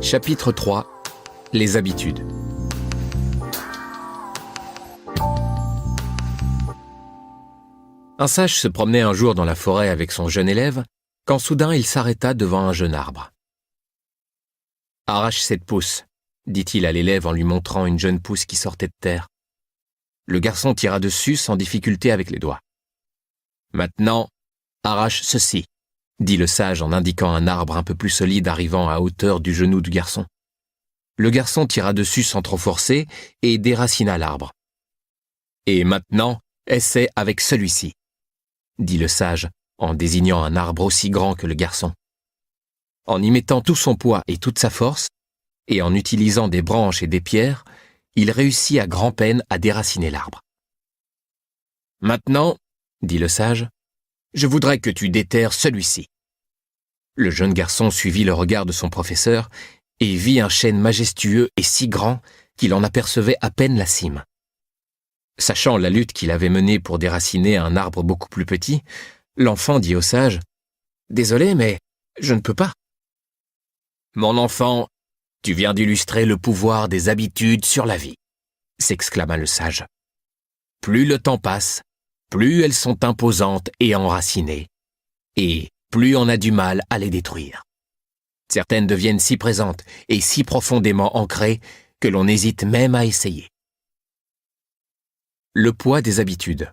Chapitre 3. Les habitudes. Un sage se promenait un jour dans la forêt avec son jeune élève, quand soudain il s'arrêta devant un jeune arbre. « Arrache cette pousse », dit-il à l'élève en lui montrant une jeune pousse qui sortait de terre. Le garçon tira dessus sans difficulté avec les doigts. « Maintenant, arrache ceci », dit le sage en indiquant un arbre un peu plus solide arrivant à hauteur du genou du garçon. Le garçon tira dessus sans trop forcer et déracina l'arbre. « Et maintenant, essaie avec celui-ci », dit le sage en désignant un arbre aussi grand que le garçon. En y mettant tout son poids et toute sa force, et en utilisant des branches et des pierres, il réussit à grand-peine à déraciner l'arbre. « Maintenant, dit le sage, je voudrais que tu déterres celui-ci. » Le jeune garçon suivit le regard de son professeur et vit un chêne majestueux et si grand qu'il en apercevait à peine la cime. Sachant la lutte qu'il avait menée pour déraciner un arbre beaucoup plus petit, l'enfant dit au sage « Désolé, mais je ne peux pas. » « Mon enfant, tu viens d'illustrer le pouvoir des habitudes sur la vie, » s'exclama le sage. « Plus le temps passe, plus elles sont imposantes et enracinées, et plus on a du mal à les détruire. Certaines deviennent si présentes et si profondément ancrées que l'on hésite même à essayer. » Le poids des habitudes.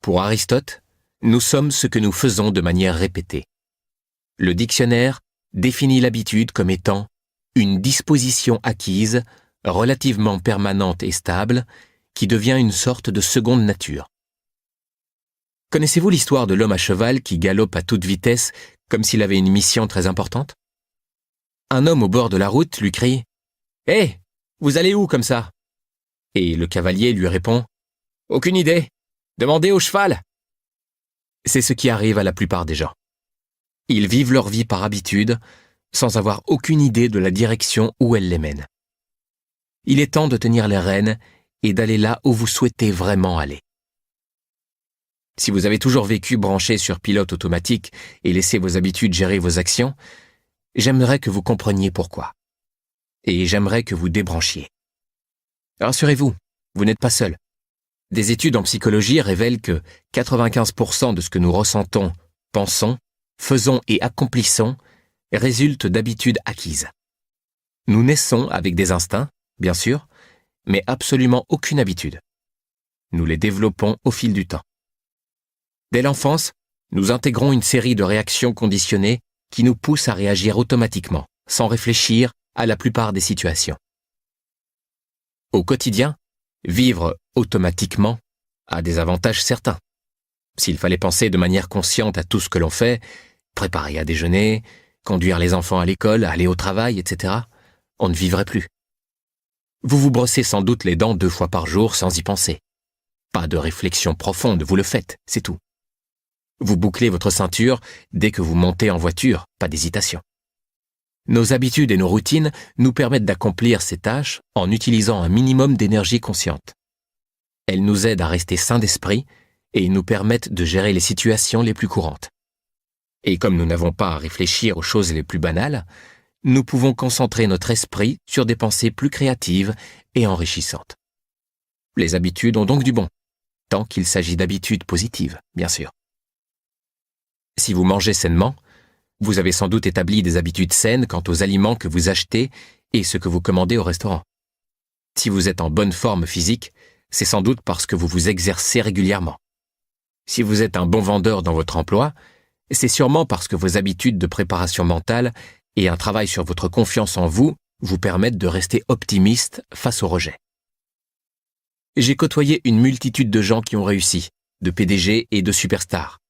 Pour Aristote, nous sommes ce que nous faisons de manière répétée. Le dictionnaire définit l'habitude comme étant une disposition acquise, relativement permanente et stable, qui devient une sorte de seconde nature. Connaissez-vous l'histoire de l'homme à cheval qui galope à toute vitesse comme s'il avait une mission très importante? Un homme au bord de la route lui crie « Hé, vous allez où comme ça ?» Et le cavalier lui répond « Aucune idée, demandez au cheval !» C'est ce qui arrive à la plupart des gens. Ils vivent leur vie par habitude, sans avoir aucune idée de la direction où elle les mène. Il est temps de tenir les rênes et d'aller là où vous souhaitez vraiment aller. Si vous avez toujours vécu branché sur pilote automatique et laissé vos habitudes gérer vos actions, j'aimerais que vous compreniez pourquoi. Et j'aimerais que vous débranchiez. Rassurez-vous, vous n'êtes pas seul. Des études en psychologie révèlent que 95% de ce que nous ressentons, pensons, faisons et accomplissons résultent d'habitudes acquises. Nous naissons avec des instincts, bien sûr, mais absolument aucune habitude. Nous les développons au fil du temps. Dès l'enfance, nous intégrons une série de réactions conditionnées qui nous poussent à réagir automatiquement, sans réfléchir à la plupart des situations. Au quotidien, vivre automatiquement a des avantages certains. S'il fallait penser de manière consciente à tout ce que l'on fait, préparer à déjeuner, conduire les enfants à l'école, aller au travail, etc., on ne vivrait plus. Vous vous brossez sans doute les dents 2 fois par jour sans y penser. Pas de réflexion profonde, vous le faites, c'est tout. Vous bouclez votre ceinture dès que vous montez en voiture, pas d'hésitation. Nos habitudes et nos routines nous permettent d'accomplir ces tâches en utilisant un minimum d'énergie consciente. Elles nous aident à rester sains d'esprit et nous permettent de gérer les situations les plus courantes. Et comme nous n'avons pas à réfléchir aux choses les plus banales, nous pouvons concentrer notre esprit sur des pensées plus créatives et enrichissantes. Les habitudes ont donc du bon, tant qu'il s'agit d'habitudes positives, bien sûr. Si vous mangez sainement, vous avez sans doute établi des habitudes saines quant aux aliments que vous achetez et ce que vous commandez au restaurant. Si vous êtes en bonne forme physique, c'est sans doute parce que vous vous exercez régulièrement. Si vous êtes un bon vendeur dans votre emploi, c'est sûrement parce que vos habitudes de préparation mentale et un travail sur votre confiance en vous vous permettent de rester optimiste face au rejet. J'ai côtoyé une multitude de gens qui ont réussi, de PDG et de superstars.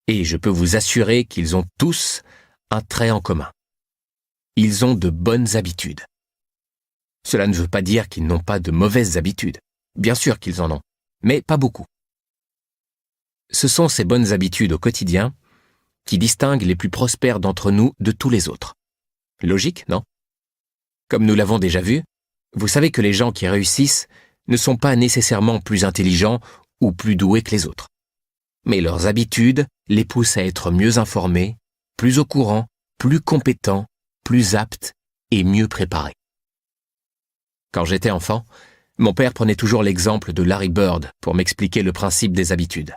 Et je peux vous assurer qu'ils ont tous un trait en commun. Ils ont de bonnes habitudes. Cela ne veut pas dire qu'ils n'ont pas de mauvaises habitudes. Bien sûr qu'ils en ont, mais pas beaucoup. Ce sont ces bonnes habitudes au quotidien qui distinguent les plus prospères d'entre nous de tous les autres. Logique, non? Comme nous l'avons déjà vu, vous savez que les gens qui réussissent ne sont pas nécessairement plus intelligents ou plus doués que les autres. Mais leurs habitudes les poussent à être mieux informés, plus au courant, plus compétents plus aptes et mieux préparés. Quand j'étais enfant, mon père prenait toujours l'exemple de Larry Bird pour m'expliquer le principe des habitudes.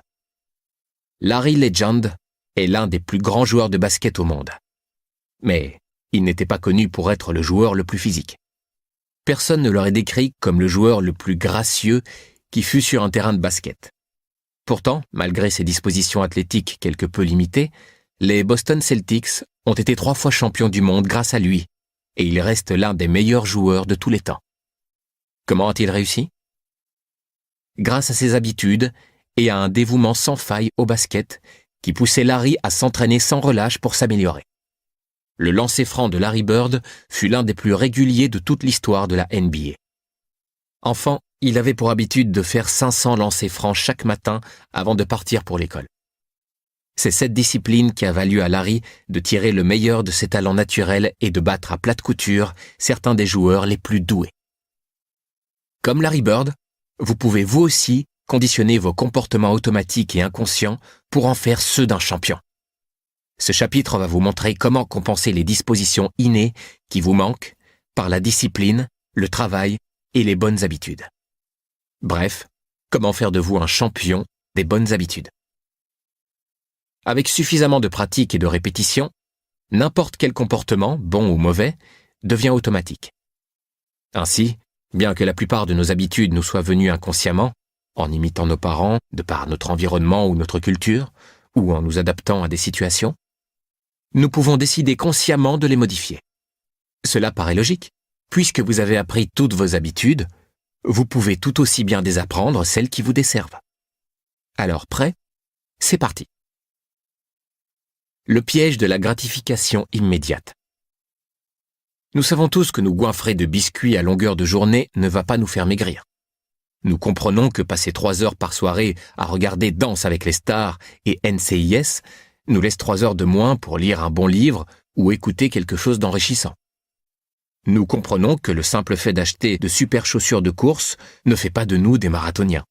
Larry Legend est l'un des plus grands joueurs de basket au monde. Mais il n'était pas connu pour être le joueur le plus physique. Personne ne l'aurait décrit comme le joueur le plus gracieux qui fut sur un terrain de basket. Pourtant, malgré ses dispositions athlétiques quelque peu limitées, les Boston Celtics ont été 3 fois champions du monde grâce à lui, et il reste l'un des meilleurs joueurs de tous les temps. Comment a-t-il réussi? Grâce à ses habitudes et à un dévouement sans faille au basket qui poussait Larry à s'entraîner sans relâche pour s'améliorer. Le lancer franc de Larry Bird fut l'un des plus réguliers de toute l'histoire de la NBA. Enfant, il avait pour habitude de faire 500 lancers francs chaque matin avant de partir pour l'école. C'est cette discipline qui a valu à Larry de tirer le meilleur de ses talents naturels et de battre à plate couture certains des joueurs les plus doués. Comme Larry Bird, vous pouvez vous aussi conditionner vos comportements automatiques et inconscients pour en faire ceux d'un champion. Ce chapitre va vous montrer comment compenser les dispositions innées qui vous manquent par la discipline, le travail et les bonnes habitudes. Bref, comment faire de vous un champion des bonnes habitudes. Avec suffisamment de pratique et de répétition, n'importe quel comportement, bon ou mauvais, devient automatique. Ainsi, bien que la plupart de nos habitudes nous soient venues inconsciemment, en imitant nos parents, de par notre environnement ou notre culture, ou en nous adaptant à des situations, nous pouvons décider consciemment de les modifier. Cela paraît logique. Puisque vous avez appris toutes vos habitudes, vous pouvez tout aussi bien désapprendre celles qui vous desservent. Alors prêt? C'est parti. Le piège de la gratification immédiate. Nous savons tous que nous goinfrer de biscuits à longueur de journée ne va pas nous faire maigrir. Nous comprenons que passer 3 heures par soirée à regarder Danse avec les stars et NCIS nous laisse 3 heures de moins pour lire un bon livre ou écouter quelque chose d'enrichissant. Nous comprenons que le simple fait d'acheter de super chaussures de course ne fait pas de nous des marathoniens.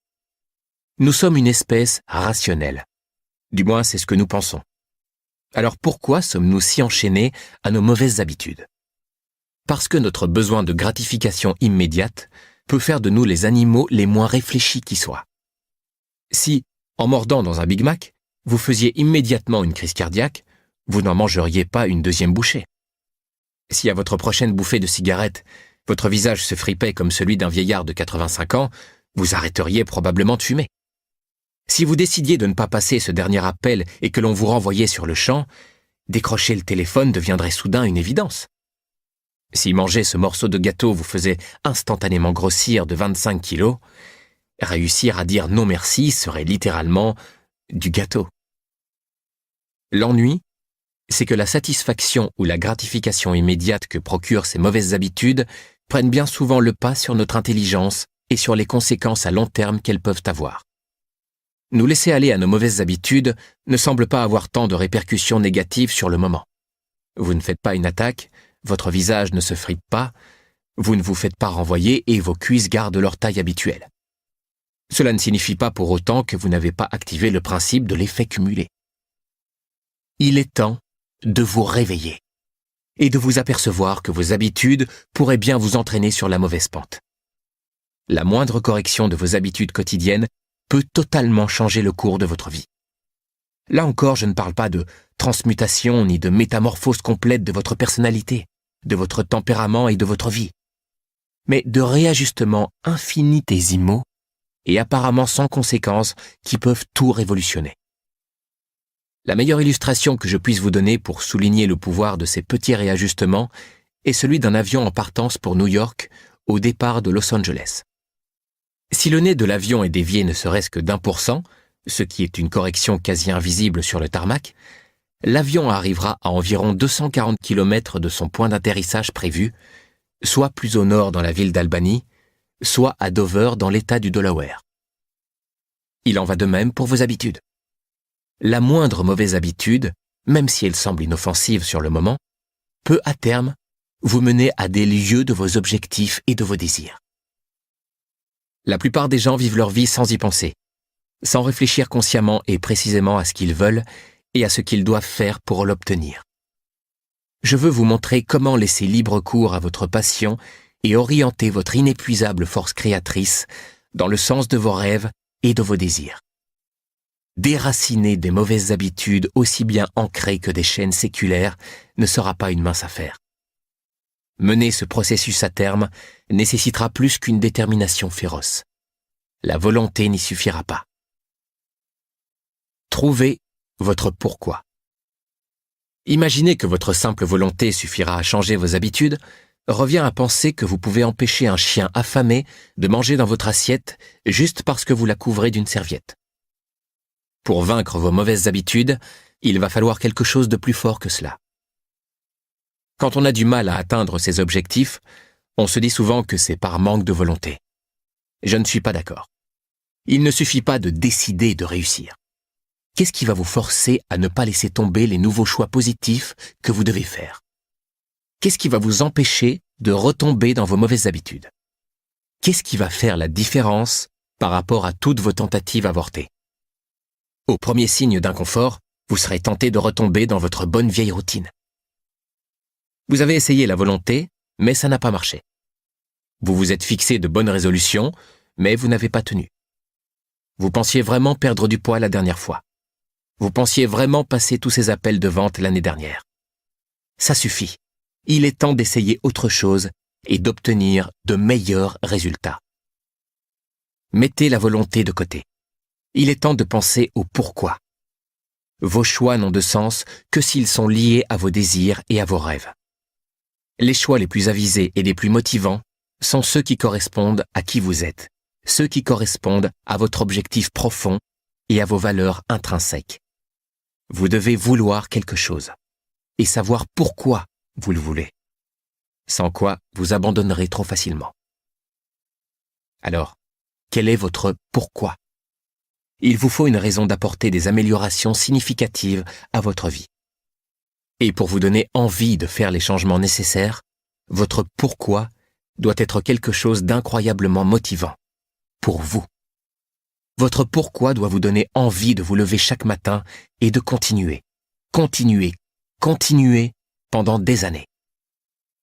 Nous sommes une espèce rationnelle. Du moins, c'est ce que nous pensons. Alors pourquoi sommes-nous si enchaînés à nos mauvaises habitudes? Parce que notre besoin de gratification immédiate peut faire de nous les animaux les moins réfléchis qui soient. Si, en mordant dans un Big Mac, vous faisiez immédiatement une crise cardiaque, vous n'en mangeriez pas une deuxième bouchée. Si à votre prochaine bouffée de cigarette, votre visage se fripait comme celui d'un vieillard de 85 ans, vous arrêteriez probablement de fumer. Si vous décidiez de ne pas passer ce dernier appel et que l'on vous renvoyait sur le champ, décrocher le téléphone deviendrait soudain une évidence. Si manger ce morceau de gâteau vous faisait instantanément grossir de 25 kilos, réussir à dire non merci serait littéralement du gâteau. L'ennui, c'est que la satisfaction ou la gratification immédiate que procurent ces mauvaises habitudes prennent bien souvent le pas sur notre intelligence et sur les conséquences à long terme qu'elles peuvent avoir. Nous laisser aller à nos mauvaises habitudes ne semble pas avoir tant de répercussions négatives sur le moment. Vous ne faites pas une attaque, votre visage ne se frite pas, vous ne vous faites pas renvoyer et vos cuisses gardent leur taille habituelle. Cela ne signifie pas pour autant que vous n'avez pas activé le principe de l'effet cumulé. Il est temps de vous réveiller et de vous apercevoir que vos habitudes pourraient bien vous entraîner sur la mauvaise pente. La moindre correction de vos habitudes quotidiennes peut totalement changer le cours de votre vie. Là encore, je ne parle pas de transmutation ni de métamorphose complète de votre personnalité, de votre tempérament et de votre vie, mais de réajustements infinitésimaux et apparemment sans conséquences qui peuvent tout révolutionner. La meilleure illustration que je puisse vous donner pour souligner le pouvoir de ces petits réajustements est celui d'un avion en partance pour New York au départ de Los Angeles. Si le nez de l'avion est dévié ne serait-ce que d'1%, ce qui est une correction quasi invisible sur le tarmac, l'avion arrivera à environ 240 km de son point d'atterrissage prévu, soit plus au nord dans la ville d'Albany, soit à Dover dans l'État du Delaware. Il en va de même pour vos habitudes. La moindre mauvaise habitude, même si elle semble inoffensive sur le moment, peut à terme vous mener à des lieux de vos objectifs et de vos désirs. La plupart des gens vivent leur vie sans y penser, sans réfléchir consciemment et précisément à ce qu'ils veulent et à ce qu'ils doivent faire pour l'obtenir. Je veux vous montrer comment laisser libre cours à votre passion et orienter votre inépuisable force créatrice dans le sens de vos rêves et de vos désirs. Déraciner des mauvaises habitudes aussi bien ancrées que des chaînes séculaires ne sera pas une mince affaire. Mener ce processus à terme nécessitera plus qu'une détermination féroce. La volonté n'y suffira pas. Trouvez votre pourquoi. Imaginez que votre simple volonté suffira à changer vos habitudes, revient à penser que vous pouvez empêcher un chien affamé de manger dans votre assiette juste parce que vous la couvrez d'une serviette. Pour vaincre vos mauvaises habitudes, il va falloir quelque chose de plus fort que cela. Quand on a du mal à atteindre ses objectifs, on se dit souvent que c'est par manque de volonté. Je ne suis pas d'accord. Il ne suffit pas de décider de réussir. Qu'est-ce qui va vous forcer à ne pas laisser tomber les nouveaux choix positifs que vous devez faire? Qu'est-ce qui va vous empêcher de retomber dans vos mauvaises habitudes? Qu'est-ce qui va faire la différence par rapport à toutes vos tentatives avortées? Au premier signe d'inconfort, vous serez tenté de retomber dans votre bonne vieille routine. Vous avez essayé la volonté, mais ça n'a pas marché. Vous vous êtes fixé de bonnes résolutions, mais vous n'avez pas tenu. Vous pensiez vraiment perdre du poids la dernière fois. Vous pensiez vraiment passer tous ces appels de vente l'année dernière. Ça suffit. Il est temps d'essayer autre chose et d'obtenir de meilleurs résultats. Mettez la volonté de côté. Il est temps de penser au pourquoi. Vos choix n'ont de sens que s'ils sont liés à vos désirs et à vos rêves. Les choix les plus avisés et les plus motivants sont ceux qui correspondent à qui vous êtes, ceux qui correspondent à votre objectif profond et à vos valeurs intrinsèques. Vous devez vouloir quelque chose et savoir pourquoi vous le voulez, sans quoi vous abandonnerez trop facilement. Alors, quel est votre pourquoi? Il vous faut une raison d'apporter des améliorations significatives à votre vie. Et pour vous donner envie de faire les changements nécessaires, votre pourquoi doit être quelque chose d'incroyablement motivant pour vous. Votre pourquoi doit vous donner envie de vous lever chaque matin et de continuer, continuer, continuer pendant des années.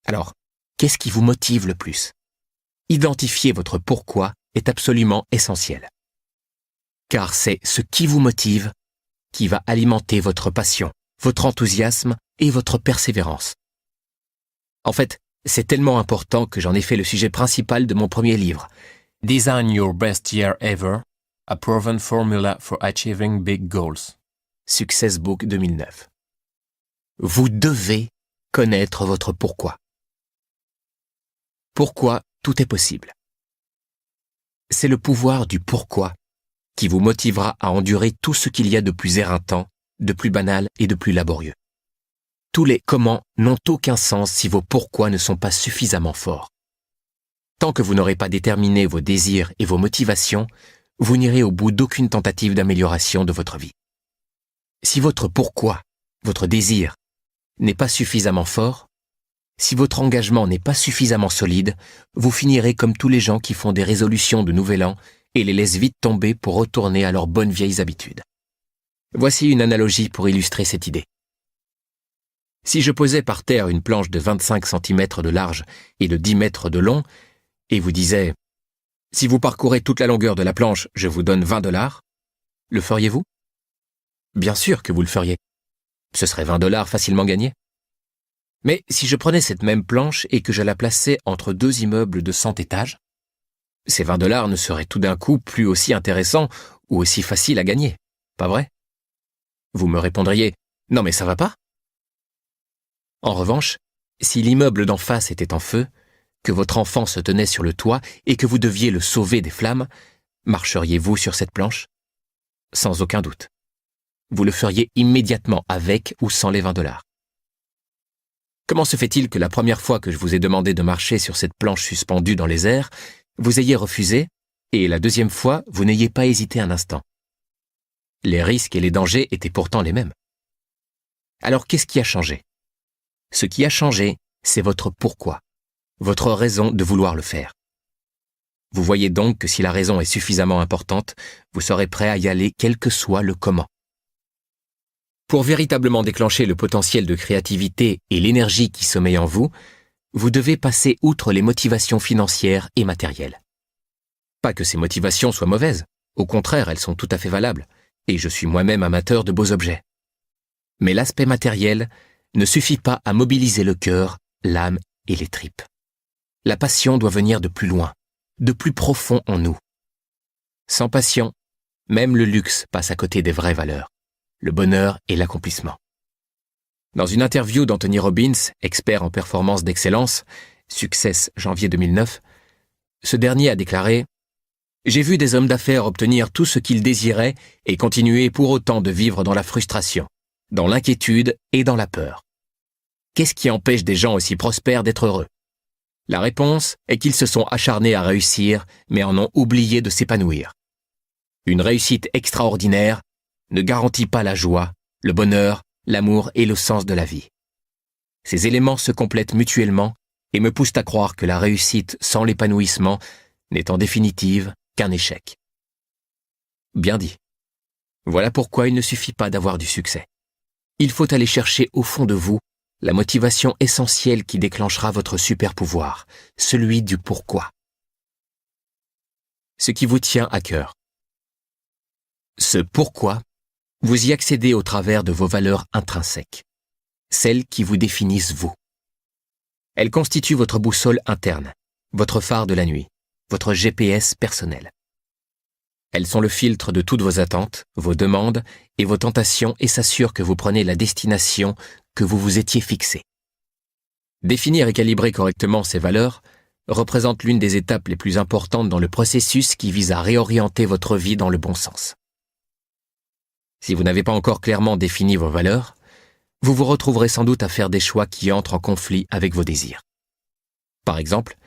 Alors, qu'est-ce qui vous motive le plus? Identifier votre pourquoi est absolument essentiel. Car c'est ce qui vous motive qui va alimenter votre passion, votre enthousiasme et votre persévérance. En fait, c'est tellement important que j'en ai fait le sujet principal de mon premier livre, Design Your Best Year Ever, A Proven Formula for Achieving Big Goals, Success Book 2009. Vous devez connaître votre pourquoi. Pourquoi tout est possible. C'est le pouvoir du pourquoi qui vous motivera à endurer tout ce qu'il y a de plus éreintant, de plus banal et de plus laborieux. Tous les comment n'ont aucun sens si vos pourquoi ne sont pas suffisamment forts. Tant que vous n'aurez pas déterminé vos désirs et vos motivations, vous n'irez au bout d'aucune tentative d'amélioration de votre vie. Si votre pourquoi, votre désir, n'est pas suffisamment fort, si votre engagement n'est pas suffisamment solide, vous finirez comme tous les gens qui font des résolutions de nouvel an et les laissent vite tomber pour retourner à leurs bonnes vieilles habitudes. Voici une analogie pour illustrer cette idée. Si je posais par terre une planche de 25 cm de large et de 10 mètres de long, et vous disais « Si vous parcourez toute la longueur de la planche, je vous donne $20 », le feriez-vous? Bien sûr que vous le feriez. Ce serait $20 facilement gagnés. Mais si je prenais cette même planche et que je la plaçais entre deux immeubles de 100 étages, ces $20 ne seraient tout d'un coup plus aussi intéressants ou aussi faciles à gagner, pas vrai? Vous me répondriez « Non mais ça va pas ». En revanche, si l'immeuble d'en face était en feu, que votre enfant se tenait sur le toit et que vous deviez le sauver des flammes, marcheriez-vous sur cette planche? Sans aucun doute. Vous le feriez immédiatement avec ou sans les $20. Comment se fait-il que la première fois que je vous ai demandé de marcher sur cette planche suspendue dans les airs, vous ayez refusé, et la deuxième fois, vous n'ayez pas hésité un instant? Les risques et les dangers étaient pourtant les mêmes. Alors qu'est-ce qui a changé? Ce qui a changé, c'est votre pourquoi, votre raison de vouloir le faire. Vous voyez donc que si la raison est suffisamment importante, vous serez prêt à y aller quel que soit le comment. Pour véritablement déclencher le potentiel de créativité et l'énergie qui sommeille en vous, vous devez passer outre les motivations financières et matérielles. Pas que ces motivations soient mauvaises, au contraire, elles sont tout à fait valables, et je suis moi-même amateur de beaux objets. Mais l'aspect matériel ne suffit pas à mobiliser le cœur, l'âme et les tripes. La passion doit venir de plus loin, de plus profond en nous. Sans passion, même le luxe passe à côté des vraies valeurs, le bonheur et l'accomplissement. Dans une interview d'Anthony Robbins, expert en performance d'excellence, Success janvier 2009, ce dernier a déclaré « J'ai vu des hommes d'affaires obtenir tout ce qu'ils désiraient et continuer pour autant de vivre dans la frustration, dans l'inquiétude et dans la peur. Qu'est-ce qui empêche des gens aussi prospères d'être heureux ? La réponse est qu'ils se sont acharnés à réussir, mais en ont oublié de s'épanouir. Une réussite extraordinaire ne garantit pas la joie, le bonheur, l'amour et le sens de la vie. Ces éléments se complètent mutuellement et me poussent à croire que la réussite sans l'épanouissement n'est en définitive qu'un échec. » Bien dit. Voilà pourquoi il ne suffit pas d'avoir du succès. Il faut aller chercher au fond de vous la motivation essentielle qui déclenchera votre super pouvoir, celui du pourquoi. Ce qui vous tient à cœur. Ce pourquoi, vous y accédez au travers de vos valeurs intrinsèques, celles qui vous définissent vous. Elles constituent votre boussole interne, votre phare de la nuit, votre GPS personnel. Elles sont le filtre de toutes vos attentes, vos demandes et vos tentations et s'assurent que vous prenez la destination que vous vous étiez fixée. Définir et calibrer correctement ces valeurs représente l'une des étapes les plus importantes dans le processus qui vise à réorienter votre vie dans le bon sens. Si vous n'avez pas encore clairement défini vos valeurs, vous vous retrouverez sans doute à faire des choix qui entrent en conflit avec vos désirs. Par exemple,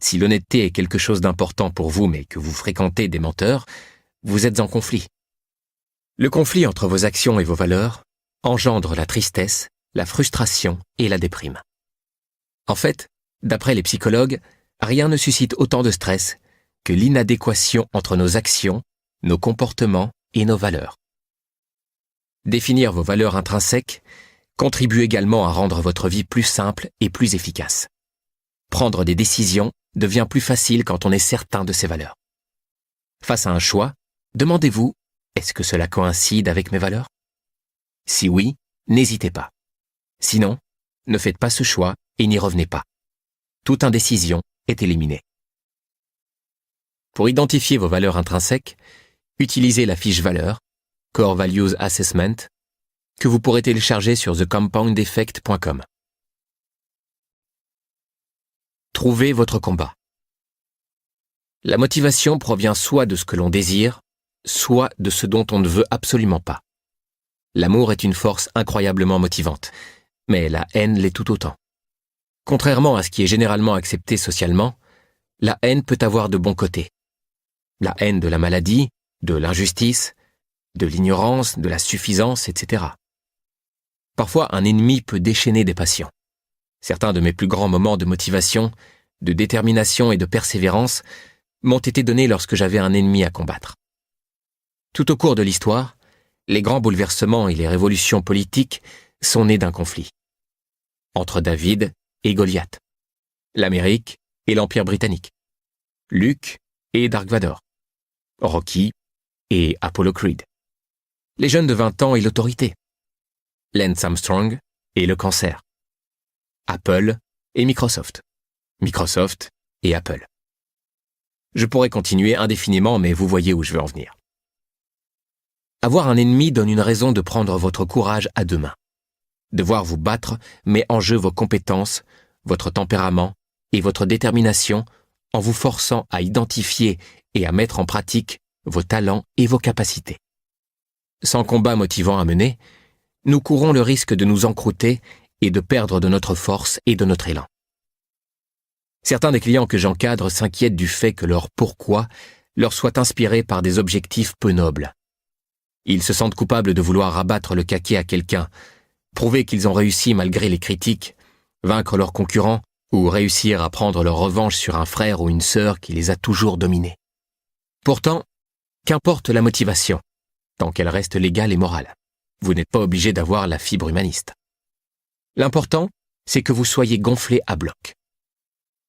si l'honnêteté est quelque chose d'important pour vous mais que vous fréquentez des menteurs, vous êtes en conflit. Le conflit entre vos actions et vos valeurs engendre la tristesse, la frustration et la déprime. En fait, d'après les psychologues, rien ne suscite autant de stress que l'inadéquation entre nos actions, nos comportements et nos valeurs. Définir vos valeurs intrinsèques contribue également à rendre votre vie plus simple et plus efficace. Prendre des décisions devient plus facile quand on est certain de ses valeurs. Face à un choix, demandez-vous, est-ce que cela coïncide avec mes valeurs ? Si oui, n'hésitez pas. Sinon, ne faites pas ce choix et n'y revenez pas. Toute indécision est éliminée. Pour identifier vos valeurs intrinsèques, utilisez la fiche valeurs, Core Values Assessment, que vous pourrez télécharger sur thecompoundeffect.com. Trouvez votre combat. La motivation provient soit de ce que l'on désire, soit de ce dont on ne veut absolument pas. L'amour est une force incroyablement motivante, mais la haine l'est tout autant. Contrairement à ce qui est généralement accepté socialement, la haine peut avoir de bons côtés. La haine de la maladie, de l'injustice, de l'ignorance, de la suffisance, etc. Parfois, un ennemi peut déchaîner des passions. Certains de mes plus grands moments de motivation, de détermination et de persévérance m'ont été donnés lorsque j'avais un ennemi à combattre. Tout au cours de l'histoire, les grands bouleversements et les révolutions politiques sont nés d'un conflit. Entre David et Goliath, l'Amérique et l'Empire britannique, Luke et Dark Vador, Rocky et Apollo Creed, les jeunes de 20 ans et l'autorité, Lance Armstrong et le cancer, Apple et Microsoft, Microsoft et Apple. Je pourrais continuer indéfiniment, mais vous voyez où je veux en venir. Avoir un ennemi donne une raison de prendre votre courage à deux mains. Devoir vous battre met en jeu vos compétences, votre tempérament et votre détermination en vous forçant à identifier et à mettre en pratique vos talents et vos capacités. Sans combat motivant à mener, nous courons le risque de nous encrouter et de perdre de notre force et de notre élan. Certains des clients que j'encadre s'inquiètent du fait que leur pourquoi leur soit inspiré par des objectifs peu nobles. Ils se sentent coupables de vouloir abattre le caquet à quelqu'un, prouver qu'ils ont réussi malgré les critiques, vaincre leurs concurrents ou réussir à prendre leur revanche sur un frère ou une sœur qui les a toujours dominés. Pourtant, qu'importe la motivation, tant qu'elle reste légale et morale. vous n'êtes pas obligé d'avoir la fibre humaniste. L'important, c'est que vous soyez gonflé à bloc.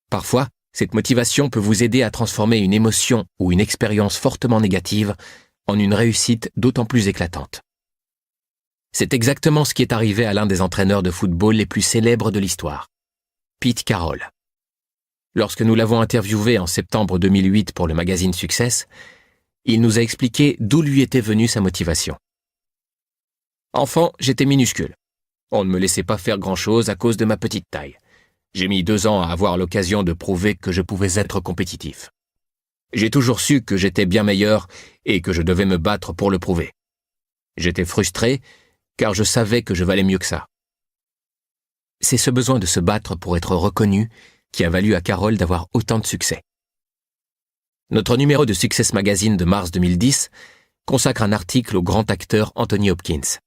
Parfois, cette motivation peut vous aider à transformer une émotion ou une expérience fortement négative en une réussite d'autant plus éclatante. C'est exactement ce qui est arrivé à l'un des entraîneurs de football les plus célèbres de l'histoire, Pete Carroll. Lorsque nous l'avons interviewé en septembre 2008 pour le magazine Success, il nous a expliqué d'où lui était venue sa motivation. Enfant, j'étais minuscule. On ne me laissait pas faire grand-chose à cause de ma petite taille. J'ai mis 2 ans à avoir l'occasion de prouver que je pouvais être compétitif. J'ai toujours su que j'étais bien meilleur et que je devais me battre pour le prouver. J'étais frustré car je savais que je valais mieux que ça. C'est ce besoin de se battre pour être reconnu qui a valu à Carroll d'avoir autant de succès. Notre numéro de Success Magazine de mars 2010 consacre un article au grand acteur Anthony Hopkins.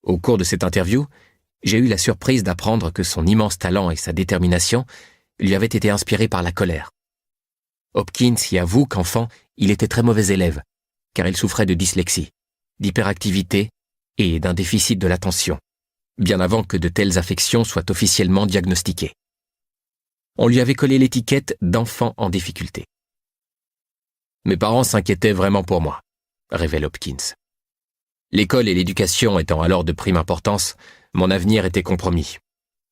Au cours de cette interview, j'ai eu la surprise d'apprendre que son immense talent et sa détermination lui avaient été inspirés par la colère. Hopkins y avoue qu'enfant, il était très mauvais élève, car il souffrait de dyslexie, d'hyperactivité et d'un déficit de l'attention, bien avant que de telles affections soient officiellement diagnostiquées. On lui avait collé l'étiquette d'enfant en difficulté. Mes parents s'inquiétaient vraiment pour moi, révèle Hopkins. L'école et l'éducation étant alors de prime importance, mon avenir était compromis,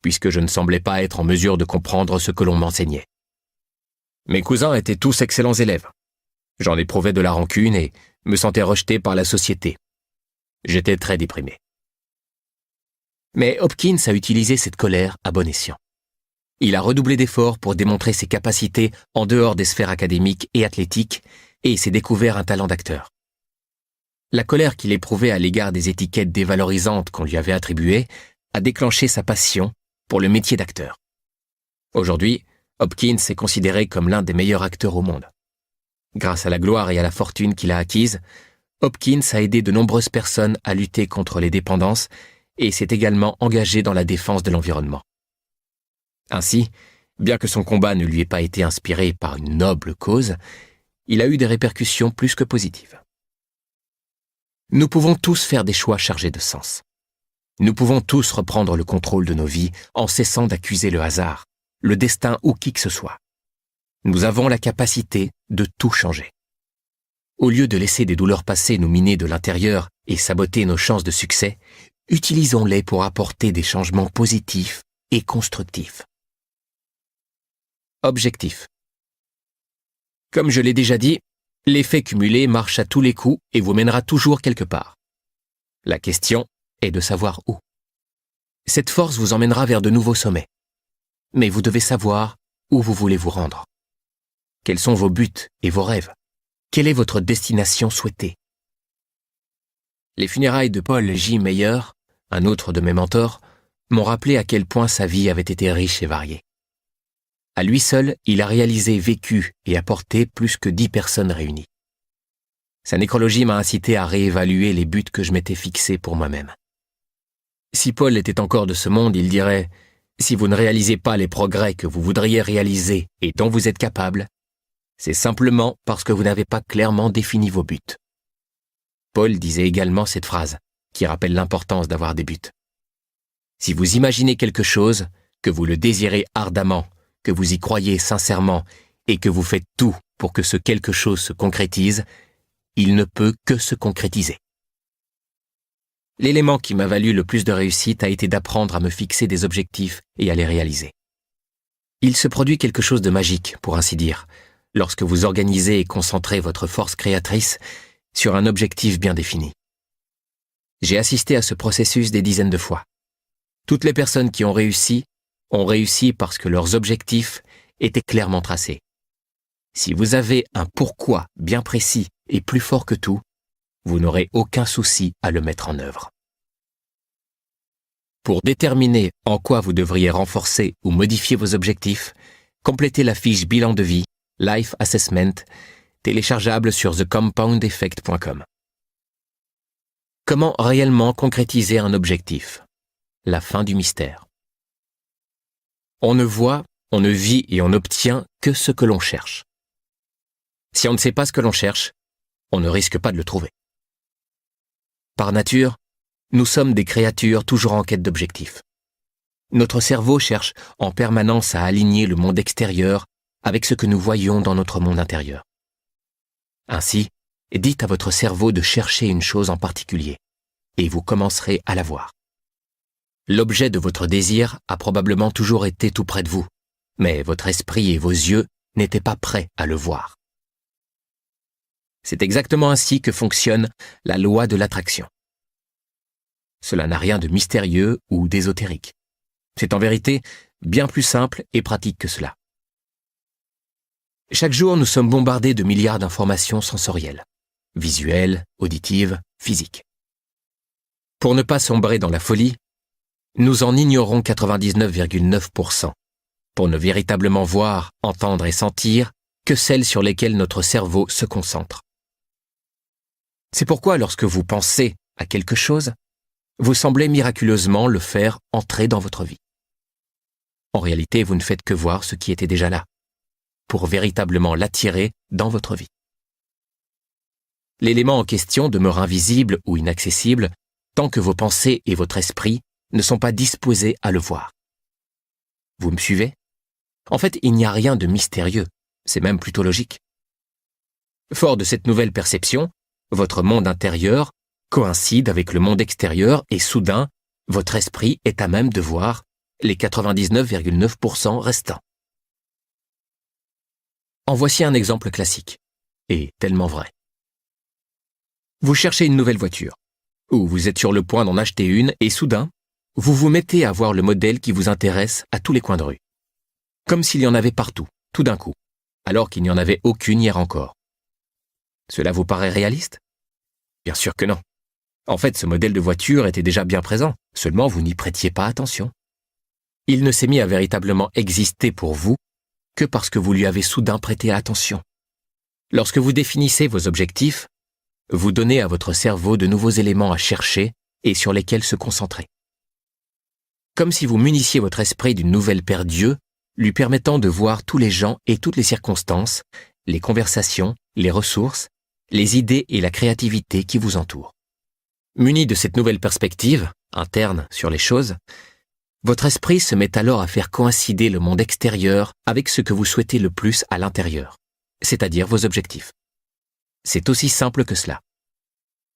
puisque je ne semblais pas être en mesure de comprendre ce que l'on m'enseignait. Mes cousins étaient tous excellents élèves. J'en éprouvais de la rancune et me sentais rejeté par la société. J'étais très déprimé. Mais Hopkins a utilisé cette colère à bon escient. Il a redoublé d'efforts pour démontrer ses capacités en dehors des sphères académiques et athlétiques et s'est découvert un talent d'acteur. La colère qu'il éprouvait à l'égard des étiquettes dévalorisantes qu'on lui avait attribuées a déclenché sa passion pour le métier d'acteur. Aujourd'hui, Hopkins est considéré comme l'un des meilleurs acteurs au monde. Grâce à la gloire et à la fortune qu'il a acquise, Hopkins a aidé de nombreuses personnes à lutter contre les dépendances et s'est également engagé dans la défense de l'environnement. Ainsi, bien que son combat ne lui ait pas été inspiré par une noble cause, il a eu des répercussions plus que positives. Nous pouvons tous faire des choix chargés de sens. Nous pouvons tous reprendre le contrôle de nos vies en cessant d'accuser le hasard, le destin ou qui que ce soit. Nous avons la capacité de tout changer. Au lieu de laisser des douleurs passées nous miner de l'intérieur et saboter nos chances de succès, utilisons-les pour apporter des changements positifs et constructifs. Objectif. Comme je l'ai déjà dit, l'effet cumulé marche à tous les coups et vous mènera toujours quelque part. La question est de savoir où. Cette force vous emmènera vers de nouveaux sommets. Mais vous devez savoir où vous voulez vous rendre. Quels sont vos buts et vos rêves? Quelle est votre destination souhaitée? Les funérailles de Paul J. Meyer, un autre de mes mentors, m'ont rappelé à quel point sa vie avait été riche et variée. À lui seul, il a réalisé, vécu et apporté plus que 10 personnes réunies. Sa nécrologie m'a incité à réévaluer les buts que je m'étais fixés pour moi-même. Si Paul était encore de ce monde, il dirait « Si vous ne réalisez pas les progrès que vous voudriez réaliser et dont vous êtes capable, c'est simplement parce que vous n'avez pas clairement défini vos buts. » Paul disait également cette phrase, qui rappelle l'importance d'avoir des buts. Si vous imaginez quelque chose, que vous le désirez ardemment, que vous y croyez sincèrement et que vous faites tout pour que ce quelque chose se concrétise, il ne peut que se concrétiser. L'élément qui m'a valu le plus de réussite a été d'apprendre à me fixer des objectifs et à les réaliser. Il se produit quelque chose de magique, pour ainsi dire, lorsque vous organisez et concentrez votre force créatrice sur un objectif bien défini. J'ai assisté à ce processus des dizaines de fois. Toutes les personnes qui ont réussi parce que leurs objectifs étaient clairement tracés. Si vous avez un pourquoi bien précis et plus fort que tout, vous n'aurez aucun souci à le mettre en œuvre. Pour déterminer en quoi vous devriez renforcer ou modifier vos objectifs, complétez la fiche bilan de vie, Life Assessment, téléchargeable sur thecompoundeffect.com. Comment réellement concrétiser un objectif? La fin du mystère. On ne voit, on ne vit et on n'obtient que ce que l'on cherche. Si on ne sait pas ce que l'on cherche, on ne risque pas de le trouver. Par nature, nous sommes des créatures toujours en quête d'objectifs. Notre cerveau cherche en permanence à aligner le monde extérieur avec ce que nous voyons dans notre monde intérieur. Ainsi, dites à votre cerveau de chercher une chose en particulier, et vous commencerez à la voir. L'objet de votre désir a probablement toujours été tout près de vous, mais votre esprit et vos yeux n'étaient pas prêts à le voir. C'est exactement ainsi que fonctionne la loi de l'attraction. Cela n'a rien de mystérieux ou d'ésotérique. C'est en vérité bien plus simple et pratique que cela. Chaque jour, nous sommes bombardés de milliards d'informations sensorielles, visuelles, auditives, physiques. Pour ne pas sombrer dans la folie, nous en ignorons 99,9%, pour ne véritablement voir, entendre et sentir que celles sur lesquelles notre cerveau se concentre. C'est pourquoi lorsque vous pensez à quelque chose, vous semblez miraculeusement le faire entrer dans votre vie. En réalité, vous ne faites que voir ce qui était déjà là, pour véritablement l'attirer dans votre vie. L'élément en question demeure invisible ou inaccessible tant que vos pensées et votre esprit ne sont pas disposés à le voir. Vous me suivez? En fait, il n'y a rien de mystérieux, c'est même plutôt logique. Fort de cette nouvelle perception, votre monde intérieur coïncide avec le monde extérieur et soudain, votre esprit est à même de voir les 99,9% restants. En voici un exemple classique, et tellement vrai. Vous cherchez une nouvelle voiture, ou vous êtes sur le point d'en acheter une et soudain, vous vous mettez à voir le modèle qui vous intéresse à tous les coins de rue. Comme s'il y en avait partout, tout d'un coup, alors qu'il n'y en avait aucune hier encore. Cela vous paraît réaliste? Bien sûr que non. En fait, ce modèle de voiture était déjà bien présent, seulement vous n'y prêtiez pas attention. Il ne s'est mis à véritablement exister pour vous que parce que vous lui avez soudain prêté attention. Lorsque vous définissez vos objectifs, vous donnez à votre cerveau de nouveaux éléments à chercher et sur lesquels se concentrer. Comme si vous munissiez votre esprit d'une nouvelle paire d'yeux, lui permettant de voir tous les gens et toutes les circonstances, les conversations, les ressources, les idées et la créativité qui vous entourent. Muni de cette nouvelle perspective, interne sur les choses, votre esprit se met alors à faire coïncider le monde extérieur avec ce que vous souhaitez le plus à l'intérieur, c'est-à-dire vos objectifs. C'est aussi simple que cela.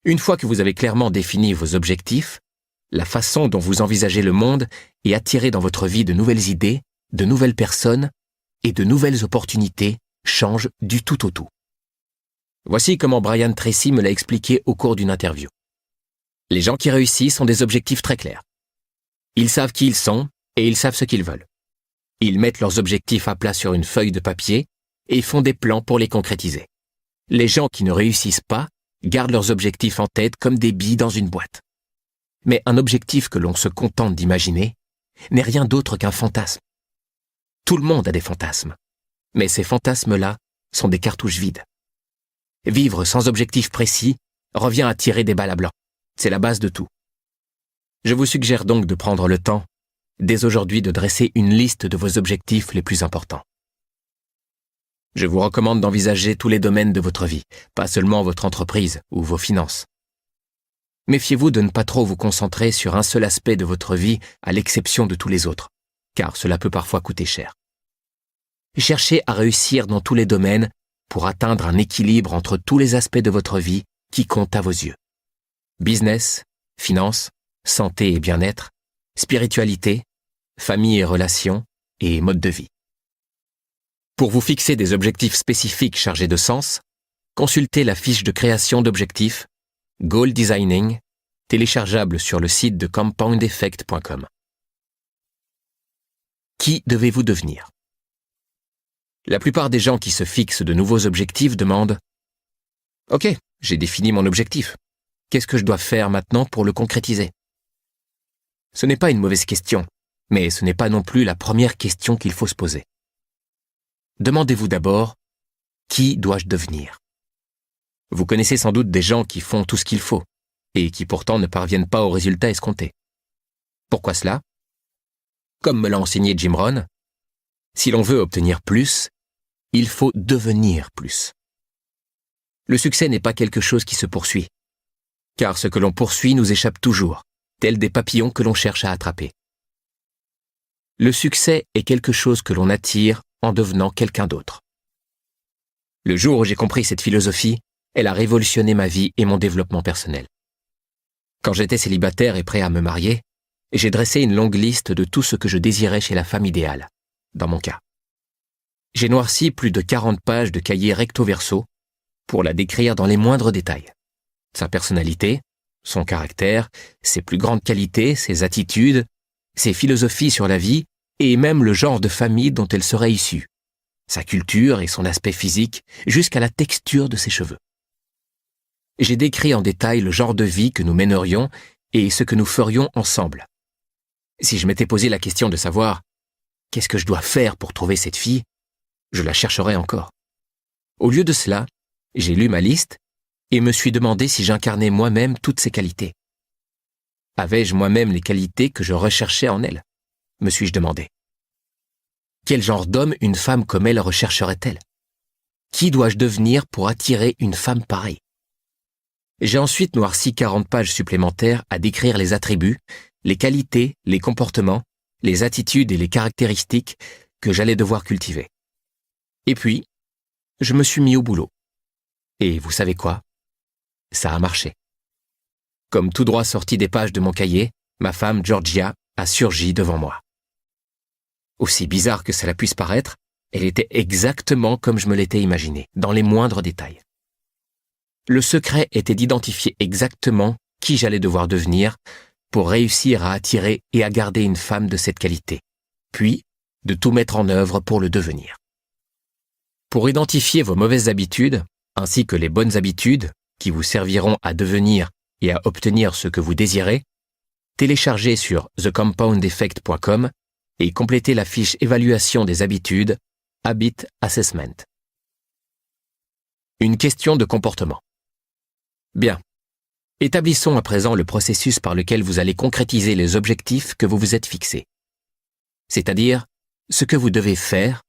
Une fois que vous avez clairement défini vos objectifs, la façon dont vous envisagez le monde est attirée dans votre vie de nouvelles idées, de nouvelles personnes et de nouvelles opportunités change du tout au tout. Voici comment Brian Tracy me l'a expliqué au cours d'une interview. Les gens qui réussissent ont des objectifs très clairs. Ils savent qui ils sont et ils savent ce qu'ils veulent. Ils mettent leurs objectifs à plat sur une feuille de papier et font des plans pour les concrétiser. Les gens qui ne réussissent pas gardent leurs objectifs en tête comme des billes dans une boîte. Mais un objectif que l'on se contente d'imaginer n'est rien d'autre qu'un fantasme. Tout le monde a des fantasmes, mais ces fantasmes-là sont des cartouches vides. Vivre sans objectif précis revient à tirer des balles à blanc. C'est la base de tout. Je vous suggère donc de prendre le temps, dès aujourd'hui, de dresser une liste de vos objectifs les plus importants. Je vous recommande d'envisager tous les domaines de votre vie, pas seulement votre entreprise ou vos finances. Méfiez-vous de ne pas trop vous concentrer sur un seul aspect de votre vie à l'exception de tous les autres, car cela peut parfois coûter cher. Cherchez à réussir dans tous les domaines pour atteindre un équilibre entre tous les aspects de votre vie qui comptent à vos yeux. Business, finances, santé et bien-être, spiritualité, famille et relations, et mode de vie. Pour vous fixer des objectifs spécifiques chargés de sens, consultez la fiche de création d'objectifs Goal Designing, téléchargeable sur le site de compoundeffect.com. Qui devez-vous devenir? La plupart des gens qui se fixent de nouveaux objectifs demandent « Ok, j'ai défini mon objectif. Qu'est-ce que je dois faire maintenant pour le concrétiser ?» Ce n'est pas une mauvaise question, mais ce n'est pas non plus la première question qu'il faut se poser. Demandez-vous d'abord « Qui dois-je devenir ?» Vous connaissez sans doute des gens qui font tout ce qu'il faut et qui pourtant ne parviennent pas au résultat escompté. Pourquoi cela? Comme me l'a enseigné Jim Rohn, si l'on veut obtenir plus, il faut devenir plus. Le succès n'est pas quelque chose qui se poursuit. car ce que l'on poursuit nous échappe toujours, tels des papillons que l'on cherche à attraper. Le succès est quelque chose que l'on attire en devenant quelqu'un d'autre. Le jour où j'ai compris cette philosophie, elle a révolutionné ma vie et mon développement personnel. Quand j'étais célibataire et prêt à me marier, j'ai dressé une longue liste de tout ce que je désirais chez la femme idéale, dans mon cas. J'ai noirci plus de 40 pages de cahier recto-verso pour la décrire dans les moindres détails. Sa personnalité, son caractère, ses plus grandes qualités, ses attitudes, ses philosophies sur la vie et même le genre de famille dont elle serait issue, sa culture et son aspect physique jusqu'à la texture de ses cheveux. J'ai décrit en détail le genre de vie que nous mènerions et ce que nous ferions ensemble. Si je m'étais posé la question de savoir « qu'est-ce que je dois faire pour trouver cette fille ?», je la chercherais encore. Au lieu de cela, j'ai lu ma liste et me suis demandé si j'incarnais moi-même toutes ces qualités. Avais-je moi-même les qualités que je recherchais en elle ? Me suis-je demandé. Quel genre d'homme une femme comme elle rechercherait-elle ? Qui dois-je devenir pour attirer une femme pareille ? J'ai ensuite noirci 40 pages supplémentaires à décrire les attributs, les qualités, les comportements, les attitudes et les caractéristiques que j'allais devoir cultiver. Et puis, je me suis mis au boulot. Et vous savez quoi ? Ça a marché. Comme tout droit sorti des pages de mon cahier, ma femme Georgia a surgi devant moi. Aussi bizarre que cela puisse paraître, elle était exactement comme je me l'étais imaginé, dans les moindres détails. Le secret était d'identifier exactement qui j'allais devoir devenir pour réussir à attirer et à garder une femme de cette qualité, puis de tout mettre en œuvre pour le devenir. Pour identifier vos mauvaises habitudes, ainsi que les bonnes habitudes qui vous serviront à devenir et à obtenir ce que vous désirez, téléchargez sur thecompoundeffect.com et complétez la fiche évaluation des habitudes Habit Assessment. Une question de comportement. Bien. Établissons à présent le processus par lequel vous allez concrétiser les objectifs que vous vous êtes fixés. C'est-à-dire ce que vous devez faire,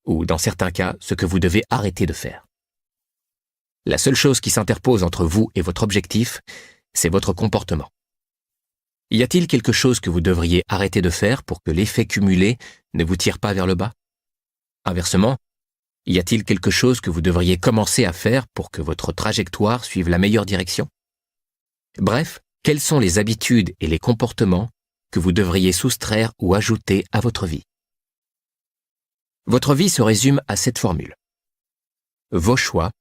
ou dans certains cas, ce que vous devez arrêter de faire. La seule chose qui s'interpose entre vous et votre objectif, c'est votre comportement. Y a-t-il quelque chose que vous devriez arrêter de faire pour que l'effet cumulé ne vous tire pas vers le bas ? Inversement, y a-t-il quelque chose que vous devriez commencer à faire pour que votre trajectoire suive la meilleure direction ? Bref, quelles sont les habitudes et les comportements que vous devriez soustraire ou ajouter à votre vie ? Votre vie se résume à cette formule. Vos choix,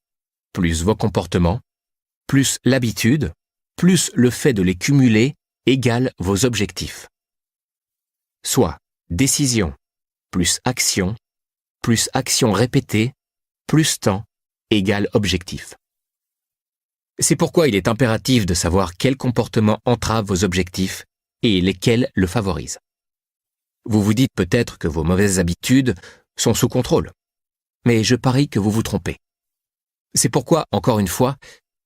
plus vos comportements, plus l'habitude, plus le fait de les cumuler égale vos objectifs. Soit décision, plus action répétée, plus temps, égale objectif. C'est pourquoi il est impératif de savoir quels comportements entravent vos objectifs et lesquels le favorisent. Vous vous dites peut-être que vos mauvaises habitudes sont sous contrôle, mais je parie que vous vous trompez. C'est pourquoi, encore une fois,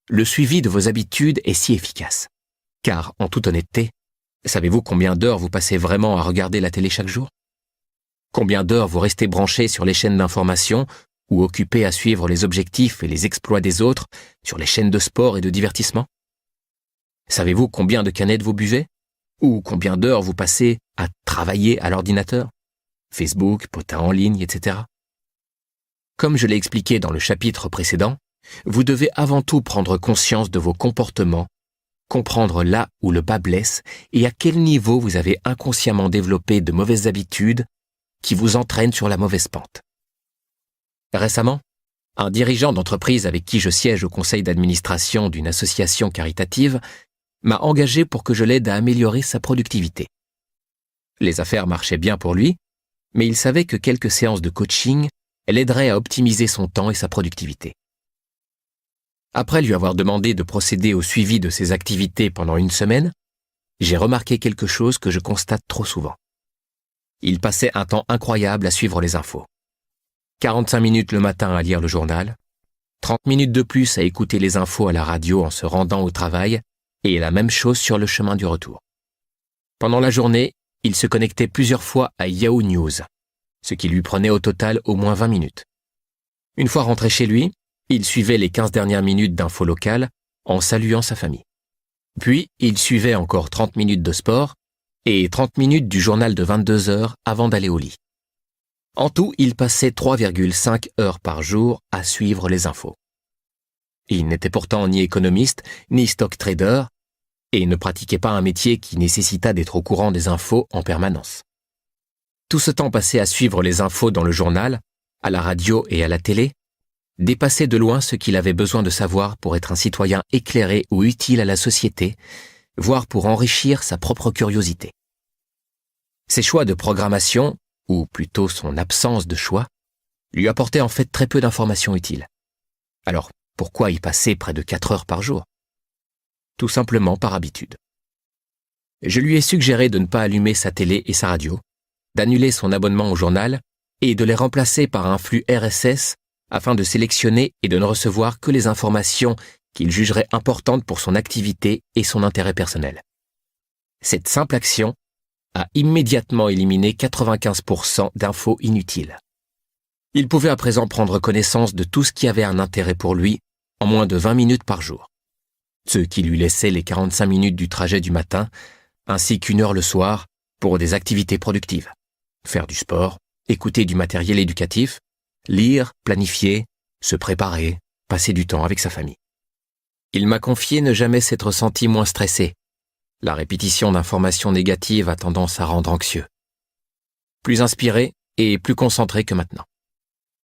le suivi de vos habitudes est si efficace. Car, en toute honnêteté, savez-vous combien d'heures vous passez vraiment à regarder la télé chaque jour ? Combien d'heures vous restez branchés sur les chaînes d'information ou occupés à suivre les objectifs et les exploits des autres sur les chaînes de sport et de divertissement ? Savez-vous combien de canettes vous buvez ? Ou combien d'heures vous passez à travailler à l'ordinateur ? Facebook, potin en ligne, etc. Comme je l'ai expliqué dans le chapitre précédent, vous devez avant tout prendre conscience de vos comportements, comprendre là où le bas blesse et à quel niveau vous avez inconsciemment développé de mauvaises habitudes qui vous entraînent sur la mauvaise pente. Récemment, un dirigeant d'entreprise avec qui je siège au conseil d'administration d'une association caritative m'a engagé pour que je l'aide à améliorer sa productivité. Les affaires marchaient bien pour lui, mais il savait que quelques séances de coaching l'aideraient à optimiser son temps et sa productivité. Après lui avoir demandé de procéder au suivi de ses activités pendant une semaine, j'ai remarqué quelque chose que je constate trop souvent. Il passait un temps incroyable à suivre les infos. 45 minutes le matin à lire le journal, 30 minutes de plus à écouter les infos à la radio en se rendant au travail, et la même chose sur le chemin du retour. Pendant la journée, il se connectait plusieurs fois à Yahoo News, ce qui lui prenait au total au moins 20 minutes. Une fois rentré chez lui, il suivait les 15 dernières minutes d'infos locales en saluant sa famille. Puis, il suivait encore 30 minutes de sport et 30 minutes du journal de 22 heures avant d'aller au lit. En tout, il passait 3,5 heures par jour à suivre les infos. Il n'était pourtant ni économiste, ni stock trader, et ne pratiquait pas un métier qui nécessita d'être au courant des infos en permanence. Tout ce temps passé à suivre les infos dans le journal, à la radio et à la télé, dépassait de loin ce qu'il avait besoin de savoir pour être un citoyen éclairé ou utile à la société, voire pour enrichir sa propre curiosité. Ses choix de programmation, ou plutôt son absence de choix, lui apportaient en fait très peu d'informations utiles. Alors, pourquoi y passer près de 4 heures par jour? Tout simplement par habitude. Je lui ai suggéré de ne pas allumer sa télé et sa radio, d'annuler son abonnement au journal et de les remplacer par un flux RSS afin de sélectionner et de ne recevoir que les informations qu'il jugerait importantes pour son activité et son intérêt personnel. Cette simple action a immédiatement éliminé 95% d'infos inutiles. Il pouvait à présent prendre connaissance de tout ce qui avait un intérêt pour lui en moins de 20 minutes par jour. Ce qui lui laissait les 45 minutes du trajet du matin, ainsi qu'1 heure le soir pour des activités productives. Faire du sport, écouter du matériel éducatif, lire, planifier, se préparer, passer du temps avec sa famille. Il m'a confié ne jamais s'être senti moins stressé. La répétition d'informations négatives a tendance à rendre anxieux. Plus inspiré et plus concentré que maintenant.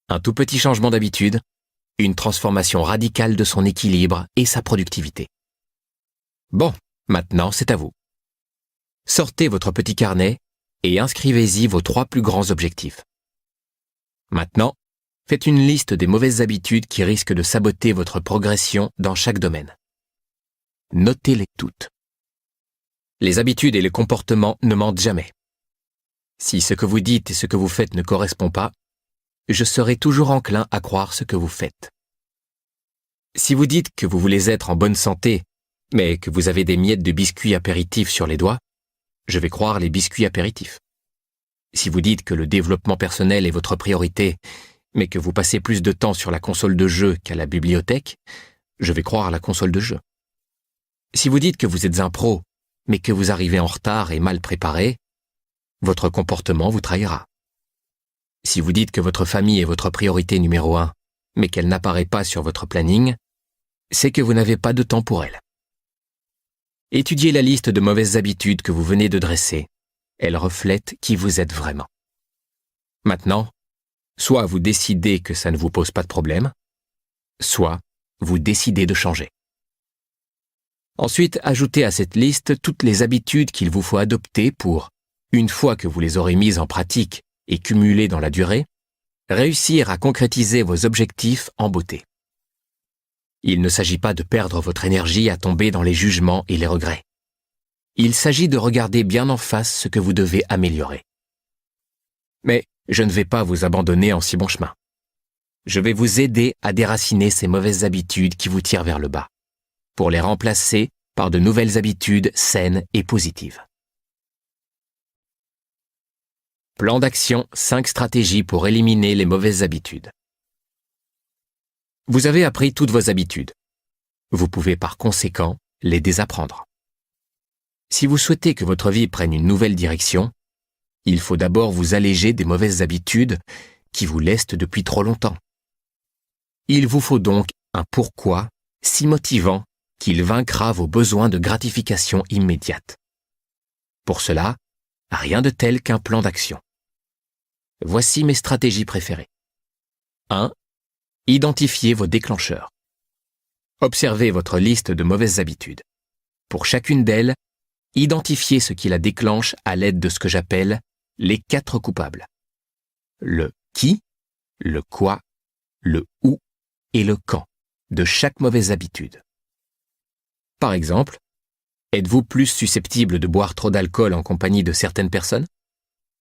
Un tout petit changement d'habitude, une transformation radicale de son équilibre et sa productivité. Bon, maintenant c'est à vous. Sortez votre petit carnet et inscrivez-y vos 3 plus grands objectifs. Maintenant, faites une liste des mauvaises habitudes qui risquent de saboter votre progression dans chaque domaine. Notez-les toutes. Les habitudes et les comportements ne mentent jamais. Si ce que vous dites et ce que vous faites ne correspond pas, je serai toujours enclin à croire ce que vous faites. Si vous dites que vous voulez être en bonne santé, mais que vous avez des miettes de biscuits apéritifs sur les doigts, je vais croire les biscuits apéritifs. Si vous dites que le développement personnel est votre priorité, mais que vous passez plus de temps sur la console de jeu qu'à la bibliothèque, je vais croire la console de jeu. Si vous dites que vous êtes un pro, mais que vous arrivez en retard et mal préparé, votre comportement vous trahira. Si vous dites que votre famille est votre priorité numéro 1, mais qu'elle n'apparaît pas sur votre planning, c'est que vous n'avez pas de temps pour elle. Étudiez la liste de mauvaises habitudes que vous venez de dresser. Elle reflète qui vous êtes vraiment. Maintenant, soit vous décidez que ça ne vous pose pas de problème, soit vous décidez de changer. Ensuite, ajoutez à cette liste toutes les habitudes qu'il vous faut adopter pour, une fois que vous les aurez mises en pratique et cumulées dans la durée, réussir à concrétiser vos objectifs en beauté. Il ne s'agit pas de perdre votre énergie à tomber dans les jugements et les regrets. Il s'agit de regarder bien en face ce que vous devez améliorer. Mais je ne vais pas vous abandonner en si bon chemin. Je vais vous aider à déraciner ces mauvaises habitudes qui vous tirent vers le bas, pour les remplacer par de nouvelles habitudes saines et positives. Plan d'action, 5 stratégies pour éliminer les mauvaises habitudes. Vous avez appris toutes vos habitudes. Vous pouvez par conséquent les désapprendre. Si vous souhaitez que votre vie prenne une nouvelle direction, il faut d'abord vous alléger des mauvaises habitudes qui vous lestent depuis trop longtemps. Il vous faut donc un pourquoi si motivant qu'il vaincra vos besoins de gratification immédiate. Pour cela, rien de tel qu'un plan d'action. Voici mes stratégies préférées. 1. Identifiez vos déclencheurs. Observez votre liste de mauvaises habitudes. Pour chacune d'elles, identifiez ce qui la déclenche à l'aide de ce que j'appelle les 4 coupables. Le qui, le quoi, le où et le quand de chaque mauvaise habitude. Par exemple, êtes-vous plus susceptible de boire trop d'alcool en compagnie de certaines personnes?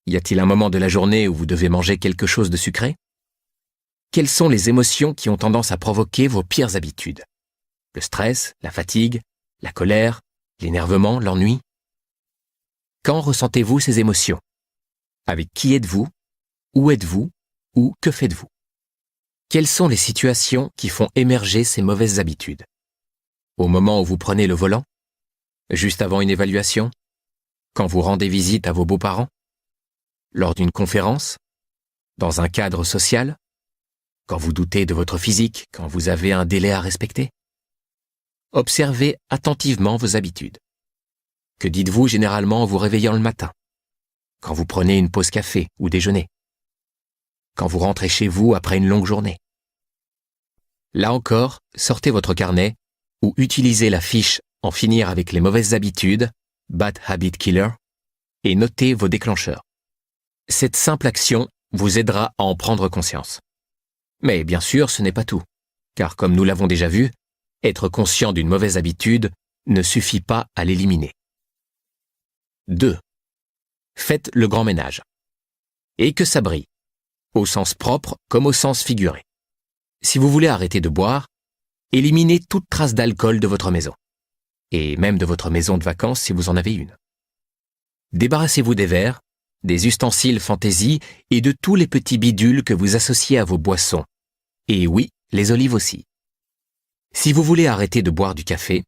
Y a-t-il un moment de la journée où vous devez manger quelque chose de sucré? Quelles sont les émotions qui ont tendance à provoquer vos pires habitudes? Le stress, la fatigue, la colère, l'énervement, l'ennui? Quand ressentez-vous ces émotions? Avec qui êtes-vous? Où êtes-vous? Ou que faites-vous? Quelles sont les situations qui font émerger ces mauvaises habitudes? Au moment où vous prenez le volant? Juste avant une évaluation? Quand vous rendez visite à vos beaux-parents? Lors d'une conférence? Dans un cadre social? Quand vous doutez de votre physique, quand vous avez un délai à respecter? Observez attentivement vos habitudes. Que dites-vous généralement en vous réveillant le matin? Quand vous prenez une pause café ou déjeuner? Quand vous rentrez chez vous après une longue journée? Là encore, sortez votre carnet ou utilisez la fiche « En finir avec les mauvaises habitudes » Bad Habit Killer et notez vos déclencheurs. Cette simple action vous aidera à en prendre conscience. Mais bien sûr, ce n'est pas tout, car comme nous l'avons déjà vu, être conscient d'une mauvaise habitude ne suffit pas à l'éliminer. 2. Faites le grand ménage. Et que ça brille, au sens propre comme au sens figuré. Si vous voulez arrêter de boire, éliminez toute trace d'alcool de votre maison, et même de votre maison de vacances si vous en avez une. Débarrassez-vous des verres, des ustensiles fantaisie et de tous les petits bidules que vous associez à vos boissons. Et oui, les olives aussi. Si vous voulez arrêter de boire du café,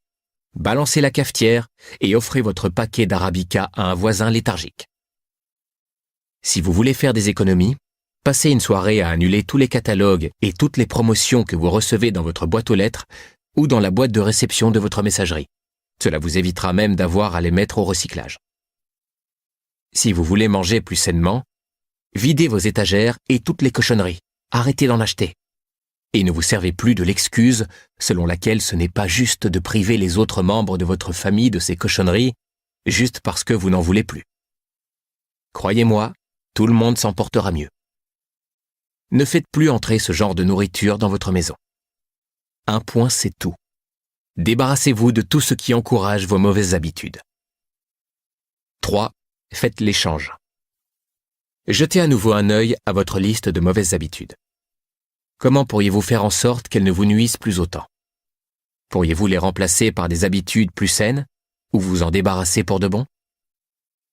balancez la cafetière et offrez votre paquet d'arabica à un voisin léthargique. Si vous voulez faire des économies, passez une soirée à annuler tous les catalogues et toutes les promotions que vous recevez dans votre boîte aux lettres ou dans la boîte de réception de votre messagerie. Cela vous évitera même d'avoir à les mettre au recyclage. Si vous voulez manger plus sainement, videz vos étagères et toutes les cochonneries. Arrêtez d'en acheter. Et ne vous servez plus de l'excuse selon laquelle ce n'est pas juste de priver les autres membres de votre famille de ces cochonneries juste parce que vous n'en voulez plus. Croyez-moi, tout le monde s'en portera mieux. Ne faites plus entrer ce genre de nourriture dans votre maison. Un point, c'est tout. Débarrassez-vous de tout ce qui encourage vos mauvaises habitudes. 3. Faites l'échange. Jetez à nouveau un œil à votre liste de mauvaises habitudes. Comment pourriez-vous faire en sorte qu'elles ne vous nuisent plus autant? Pourriez-vous les remplacer par des habitudes plus saines ou vous en débarrasser pour de bon?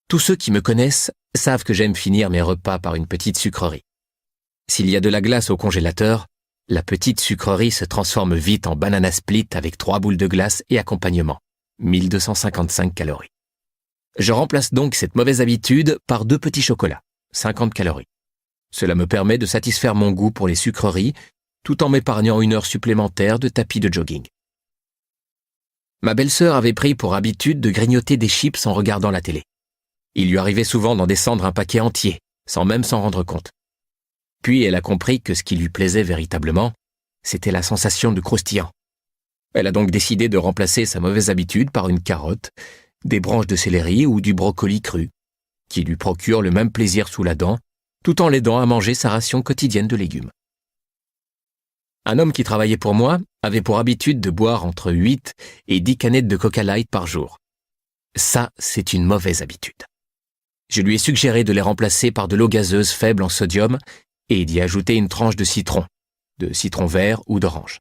Tous ceux qui me connaissent savent que j'aime finir mes repas par une petite sucrerie. S'il y a de la glace au congélateur, la petite sucrerie se transforme vite en banana split avec 3 boules de glace et accompagnement, 1255 calories. Je remplace donc cette mauvaise habitude par 2 petits chocolats, 50 calories. Cela me permet de satisfaire mon goût pour les sucreries tout en m'épargnant 1 heure supplémentaire de tapis de jogging. Ma belle-sœur avait pris pour habitude de grignoter des chips en regardant la télé. Il lui arrivait souvent d'en descendre un paquet entier, sans même s'en rendre compte. Puis elle a compris que ce qui lui plaisait véritablement, c'était la sensation de croustillant. Elle a donc décidé de remplacer sa mauvaise habitude par une carotte, des branches de céleri ou du brocoli cru, qui lui procurent le même plaisir sous la dent, tout en l'aidant à manger sa ration quotidienne de légumes. Un homme qui travaillait pour moi avait pour habitude de boire entre 8 et 10 canettes de Coca Light par jour. Ça, c'est une mauvaise habitude. Je lui ai suggéré de les remplacer par de l'eau gazeuse faible en sodium et d'y ajouter une tranche de citron vert ou d'orange.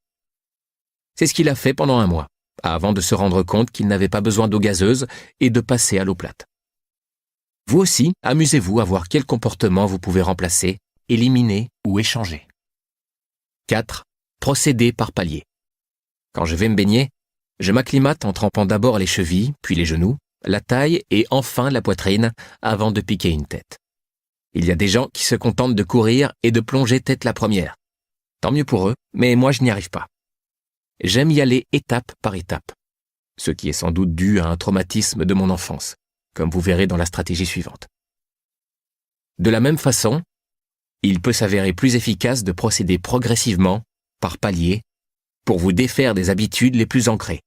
C'est ce qu'il a fait pendant 1 mois, avant de se rendre compte qu'il n'avait pas besoin d'eau gazeuse et de passer à l'eau plate. Vous aussi, amusez-vous à voir quel comportement vous pouvez remplacer, éliminer ou échanger. 4. Procéder par paliers. Quand je vais me baigner, je m'acclimate en trempant d'abord les chevilles, puis les genoux, la taille et enfin la poitrine avant de piquer une tête. Il y a des gens qui se contentent de courir et de plonger tête la première. Tant mieux pour eux, mais moi je n'y arrive pas. J'aime y aller étape par étape, ce qui est sans doute dû à un traumatisme de mon enfance, comme vous verrez dans la stratégie suivante. De la même façon, il peut s'avérer plus efficace de procéder progressivement, par paliers, pour vous défaire des habitudes les plus ancrées.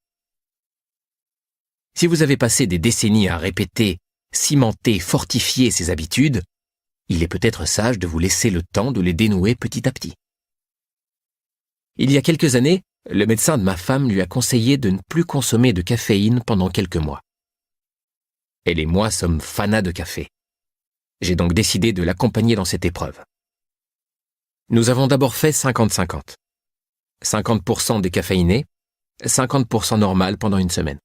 Si vous avez passé des décennies à répéter, cimenter, fortifier ces habitudes, il est peut-être sage de vous laisser le temps de les dénouer petit à petit. Il y a quelques années, le médecin de ma femme lui a conseillé de ne plus consommer de caféine pendant quelques mois. Elle et moi sommes fanas de café. J'ai donc décidé de l'accompagner dans cette épreuve. Nous avons d'abord fait 50-50. 50% décaféiné, 50% normal pendant 1 semaine.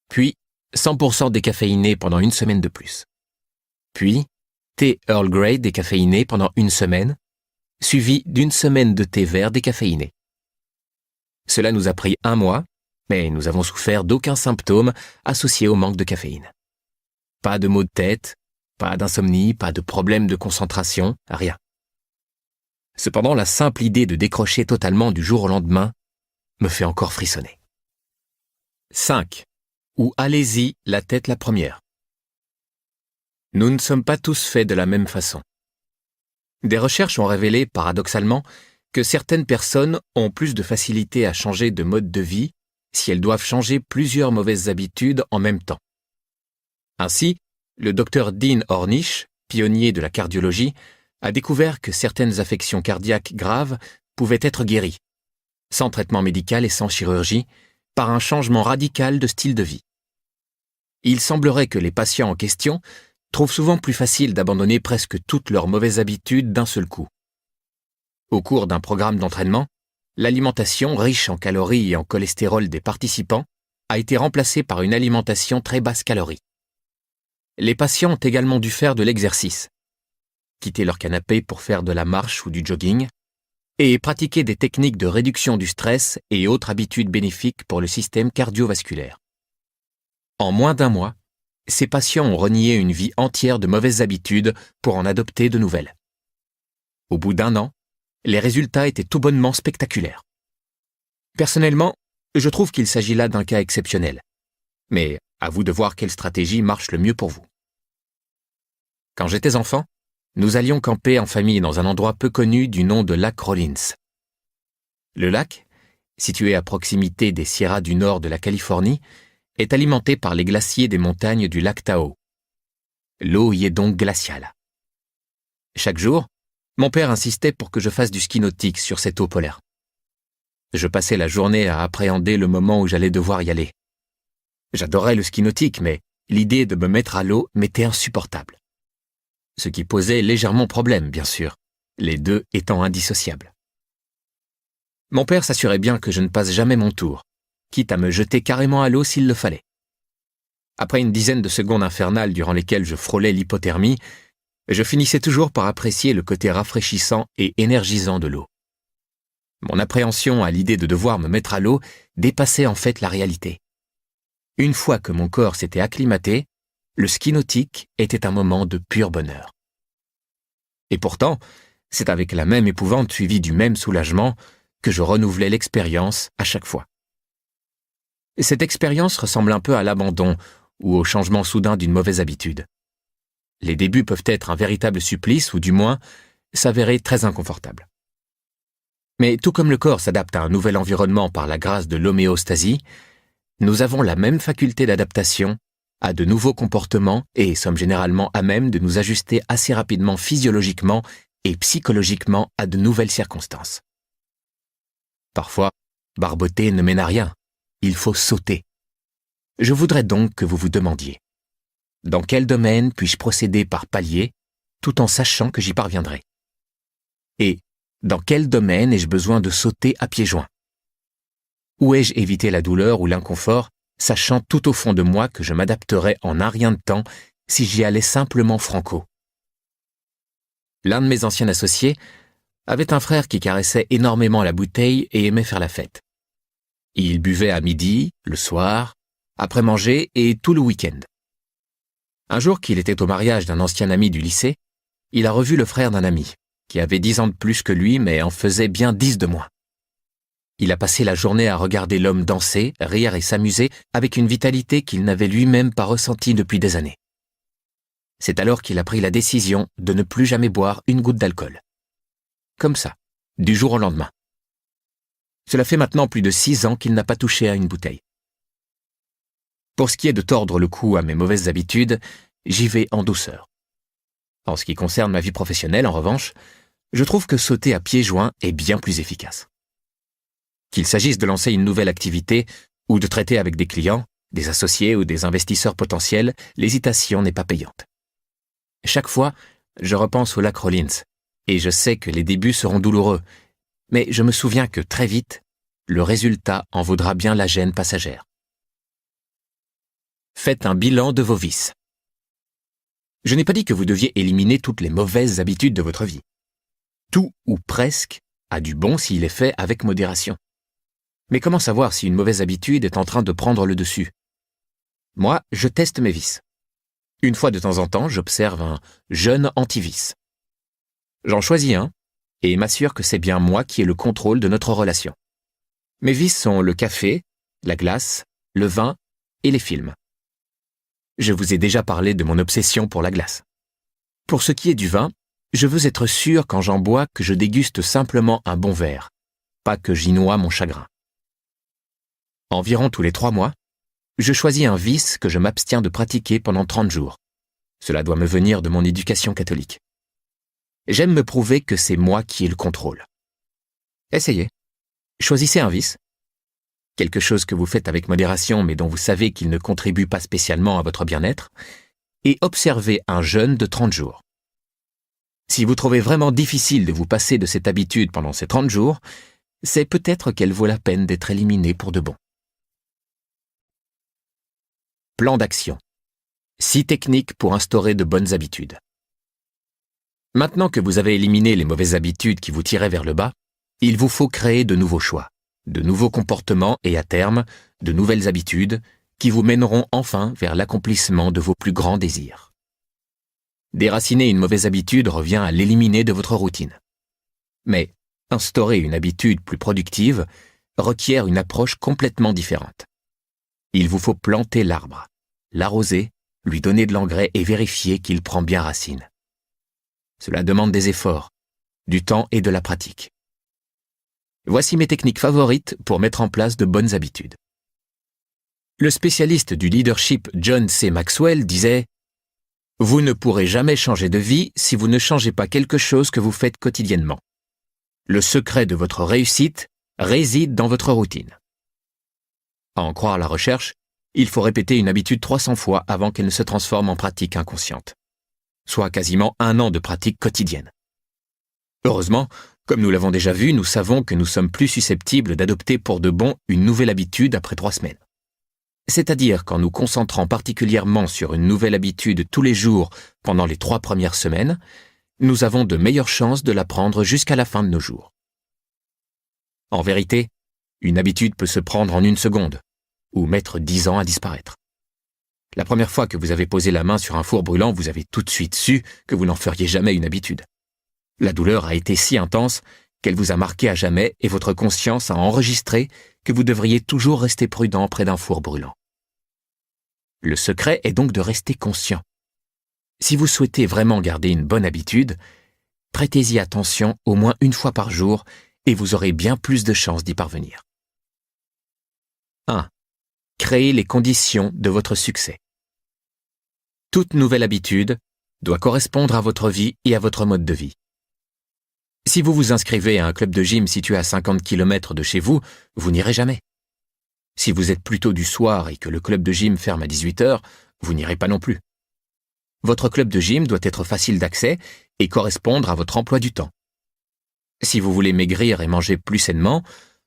Puis, 100% décaféiné pendant 1 semaine de plus. Puis, thé Earl Grey décaféiné pendant 1 semaine, suivi d'1 semaine de thé vert décaféiné. Cela nous a pris 1 mois, mais nous avons souffert d'aucun symptôme associé au manque de caféine. Pas de maux de tête, pas d'insomnie, pas de problème de concentration, rien. Cependant, la simple idée de décrocher totalement du jour au lendemain me fait encore frissonner. 5. Ou allez-y, la tête la première. Nous ne sommes pas tous faits de la même façon. Des recherches ont révélé, paradoxalement, que certaines personnes ont plus de facilité à changer de mode de vie si elles doivent changer plusieurs mauvaises habitudes en même temps. Ainsi, le docteur Dean Ornish, pionnier de la cardiologie, a découvert que certaines affections cardiaques graves pouvaient être guéries, sans traitement médical et sans chirurgie, par un changement radical de style de vie. Il semblerait que les patients en question trouvent souvent plus facile d'abandonner presque toutes leurs mauvaises habitudes d'un seul coup. Au cours d'un programme d'entraînement, l'alimentation riche en calories et en cholestérol des participants a été remplacée par une alimentation très basse calorie. Les patients ont également dû faire de l'exercice, quitter leur canapé pour faire de la marche ou du jogging, et pratiquer des techniques de réduction du stress et autres habitudes bénéfiques pour le système cardiovasculaire. En moins d'un mois, ces patients ont renié une vie entière de mauvaises habitudes pour en adopter de nouvelles. Au bout d'un an, les résultats étaient tout bonnement spectaculaires. Personnellement, je trouve qu'il s'agit là d'un cas exceptionnel. Mais à vous de voir quelle stratégie marche le mieux pour vous. Quand j'étais enfant, nous allions camper en famille dans un endroit peu connu du nom de lac Rollins. Le lac, situé à proximité des Sierras du nord de la Californie, est alimenté par les glaciers des montagnes du lac Tahoe. L'eau y est donc glaciale. Chaque jour, mon père insistait pour que je fasse du ski nautique sur cette eau polaire. Je passais la journée à appréhender le moment où j'allais devoir y aller. J'adorais le ski nautique, mais l'idée de me mettre à l'eau m'était insupportable. Ce qui posait légèrement problème, bien sûr, les deux étant indissociables. Mon père s'assurait bien que je ne passe jamais mon tour, quitte à me jeter carrément à l'eau s'il le fallait. Après une dizaine de secondes infernales durant lesquelles je frôlais l'hypothermie, je finissais toujours par apprécier le côté rafraîchissant et énergisant de l'eau. Mon appréhension à l'idée de devoir me mettre à l'eau dépassait en fait la réalité. Une fois que mon corps s'était acclimaté, le ski nautique était un moment de pur bonheur. Et pourtant, c'est avec la même épouvante suivie du même soulagement que je renouvelais l'expérience à chaque fois. Cette expérience ressemble un peu à l'abandon ou au changement soudain d'une mauvaise habitude. Les débuts peuvent être un véritable supplice ou du moins s'avérer très inconfortables. Mais tout comme le corps s'adapte à un nouvel environnement par la grâce de l'homéostasie, nous avons la même faculté d'adaptation à de nouveaux comportements et sommes généralement à même de nous ajuster assez rapidement physiologiquement et psychologiquement à de nouvelles circonstances. Parfois, barboter ne mène à rien, il faut sauter. Je voudrais donc que vous vous demandiez: dans quel domaine puis-je procéder par paliers, tout en sachant que j'y parviendrai? Et dans quel domaine ai-je besoin de sauter à pieds joints? Où ai-je évité la douleur ou l'inconfort, sachant tout au fond de moi que je m'adapterais en un rien de temps si j'y allais simplement franco? L'un de mes anciens associés avait un frère qui caressait énormément la bouteille et aimait faire la fête. Il buvait à midi, le soir, après manger et tout le week-end. Un jour qu'il était au mariage d'un ancien ami du lycée, il a revu le frère d'un ami, qui avait 10 ans de plus que lui mais en faisait bien 10 de moins. Il a passé la journée à regarder l'homme danser, rire et s'amuser avec une vitalité qu'il n'avait lui-même pas ressentie depuis des années. C'est alors qu'il a pris la décision de ne plus jamais boire une goutte d'alcool. Comme ça, du jour au lendemain. Cela fait maintenant plus de 6 ans qu'il n'a pas touché à une bouteille. Pour ce qui est de tordre le cou à mes mauvaises habitudes, j'y vais en douceur. En ce qui concerne ma vie professionnelle, en revanche, je trouve que sauter à pieds joints est bien plus efficace. Qu'il s'agisse de lancer une nouvelle activité ou de traiter avec des clients, des associés ou des investisseurs potentiels, l'hésitation n'est pas payante. Chaque fois, je repense au lac Rollins, et je sais que les débuts seront douloureux, mais je me souviens que très vite, le résultat en vaudra bien la gêne passagère. Faites un bilan de vos vices. Je n'ai pas dit que vous deviez éliminer toutes les mauvaises habitudes de votre vie. Tout ou presque a du bon s'il est fait avec modération. Mais comment savoir si une mauvaise habitude est en train de prendre le dessus? Moi, je teste mes vices. Une fois de temps en temps, j'observe un jeûne anti-vice. J'en choisis un et m'assure que c'est bien moi qui ai le contrôle de notre relation. Mes vices sont le café, la glace, le vin et les films. Je vous ai déjà parlé de mon obsession pour la glace. Pour ce qui est du vin, je veux être sûr quand j'en bois que je déguste simplement un bon verre, pas que j'y noie mon chagrin. Environ tous les 3 mois, je choisis un vice que je m'abstiens de pratiquer pendant 30 jours. Cela doit me venir de mon éducation catholique. J'aime me prouver que c'est moi qui ai le contrôle. Essayez. Choisissez un vice. Quelque chose que vous faites avec modération mais dont vous savez qu'il ne contribue pas spécialement à votre bien-être, et observez un jeûne de 30 jours. Si vous trouvez vraiment difficile de vous passer de cette habitude pendant ces 30 jours, c'est peut-être qu'elle vaut la peine d'être éliminée pour de bon. Plan d'action. 6 techniques pour instaurer de bonnes habitudes. Maintenant que vous avez éliminé les mauvaises habitudes qui vous tiraient vers le bas, il vous faut créer de nouveaux choix, de nouveaux comportements et à terme, de nouvelles habitudes qui vous mèneront enfin vers l'accomplissement de vos plus grands désirs. Déraciner une mauvaise habitude revient à l'éliminer de votre routine. Mais instaurer une habitude plus productive requiert une approche complètement différente. Il vous faut planter l'arbre, l'arroser, lui donner de l'engrais et vérifier qu'il prend bien racine. Cela demande des efforts, du temps et de la pratique. Voici mes techniques favorites pour mettre en place de bonnes habitudes. Le spécialiste du leadership John C. Maxwell disait « Vous ne pourrez jamais changer de vie si vous ne changez pas quelque chose que vous faites quotidiennement. Le secret de votre réussite réside dans votre routine. » À en croire la recherche, il faut répéter une habitude 300 fois avant qu'elle ne se transforme en pratique inconsciente, soit quasiment 1 an de pratique quotidienne. Heureusement, comme nous l'avons déjà vu, nous savons que nous sommes plus susceptibles d'adopter pour de bon une nouvelle habitude après 3 semaines. C'est-à-dire qu'en nous concentrant particulièrement sur une nouvelle habitude tous les jours pendant les 3 premières semaines, nous avons de meilleures chances de l'apprendre jusqu'à la fin de nos jours. En vérité, une habitude peut se prendre en 1 seconde, ou mettre 10 ans à disparaître. La première fois que vous avez posé la main sur un four brûlant, vous avez tout de suite su que vous n'en feriez jamais une habitude. La douleur a été si intense qu'elle vous a marqué à jamais et votre conscience a enregistré que vous devriez toujours rester prudent près d'un four brûlant. Le secret est donc de rester conscient. Si vous souhaitez vraiment garder une bonne habitude, prêtez-y attention au moins 1 fois par jour et vous aurez bien plus de chances d'y parvenir. 1. Créez les conditions de votre succès. Toute nouvelle habitude doit correspondre à votre vie et à votre mode de vie. Si vous vous inscrivez à un club de gym situé à 50 km de chez vous, vous n'irez jamais. Si vous êtes plutôt du soir et que le club de gym ferme à 18 h, vous n'irez pas non plus. Votre club de gym doit être facile d'accès et correspondre à votre emploi du temps. Si vous voulez maigrir et manger plus sainement,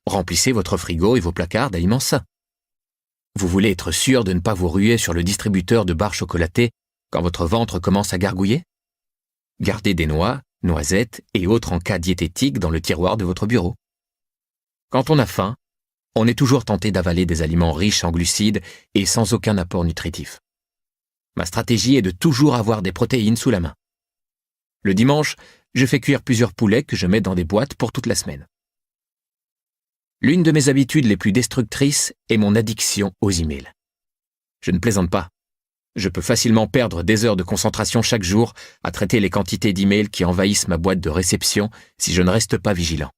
remplissez votre frigo et vos placards d'aliments sains. Vous voulez être sûr de ne pas vous ruer sur le distributeur de barres chocolatées quand votre ventre commence à gargouiller? Gardez des noix, noisettes et autres encas diététiques dans le tiroir de votre bureau. Quand on a faim, on est toujours tenté d'avaler des aliments riches en glucides et sans aucun apport nutritif. Ma stratégie est de toujours avoir des protéines sous la main. Le dimanche, je fais cuire plusieurs poulets que je mets dans des boîtes pour toute la semaine. L'une de mes habitudes les plus destructrices est mon addiction aux emails. Je ne plaisante pas. Je peux facilement perdre des heures de concentration chaque jour à traiter les quantités d'emails qui envahissent ma boîte de réception si je ne reste pas vigilant.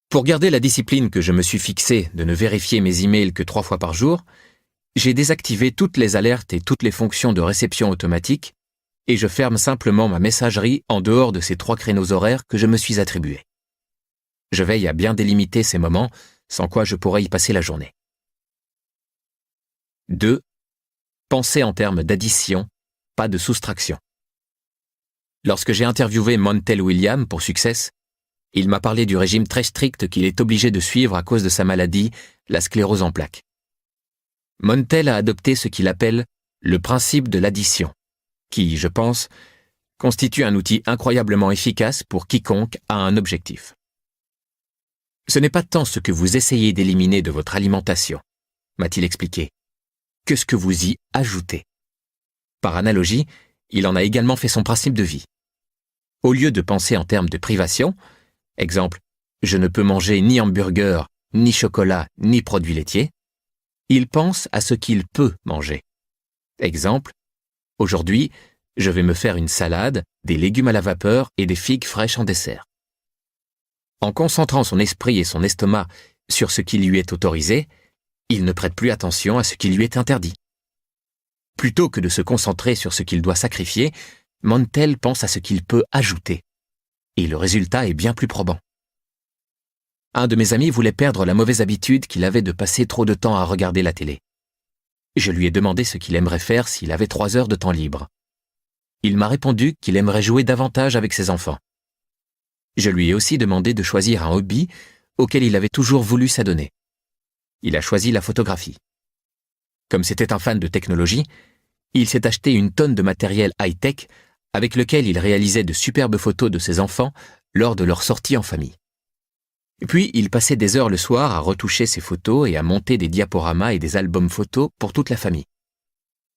Pour garder la discipline que je me suis fixée de ne vérifier mes emails que 3 fois par jour, j'ai désactivé toutes les alertes et toutes les fonctions de réception automatique et je ferme simplement ma messagerie en dehors de ces 3 créneaux horaires que je me suis attribués. Je veille à bien délimiter ces moments, sans quoi je pourrais y passer la journée. 2. Pensez en termes d'addition, pas de soustraction. Lorsque j'ai interviewé Montel Williams pour Success, il m'a parlé du régime très strict qu'il est obligé de suivre à cause de sa maladie, la sclérose en plaques. Montel a adopté ce qu'il appelle le principe de l'addition, qui, je pense, constitue un outil incroyablement efficace pour quiconque a un objectif. Ce n'est pas tant ce que vous essayez d'éliminer de votre alimentation, m'a-t-il expliqué, que ce que vous y ajoutez. Par analogie, il en a également fait son principe de vie. Au lieu de penser en termes de privation, exemple, je ne peux manger ni hamburger, ni chocolat, ni produits laitiers, il pense à ce qu'il peut manger. Exemple, aujourd'hui, je vais me faire une salade, des légumes à la vapeur et des figues fraîches en dessert. En concentrant son esprit et son estomac sur ce qui lui est autorisé, il ne prête plus attention à ce qui lui est interdit. Plutôt que de se concentrer sur ce qu'il doit sacrifier, Montel pense à ce qu'il peut ajouter. Et le résultat est bien plus probant. Un de mes amis voulait perdre la mauvaise habitude qu'il avait de passer trop de temps à regarder la télé. Je lui ai demandé ce qu'il aimerait faire s'il avait 3 heures de temps libre. Il m'a répondu qu'il aimerait jouer davantage avec ses enfants. Je lui ai aussi demandé de choisir un hobby auquel il avait toujours voulu s'adonner. Il a choisi la photographie. Comme c'était un fan de technologie, il s'est acheté une tonne de matériel high-tech avec lequel il réalisait de superbes photos de ses enfants lors de leur sortie en famille. Puis, il passait des heures le soir à retoucher ses photos et à monter des diaporamas et des albums photos pour toute la famille.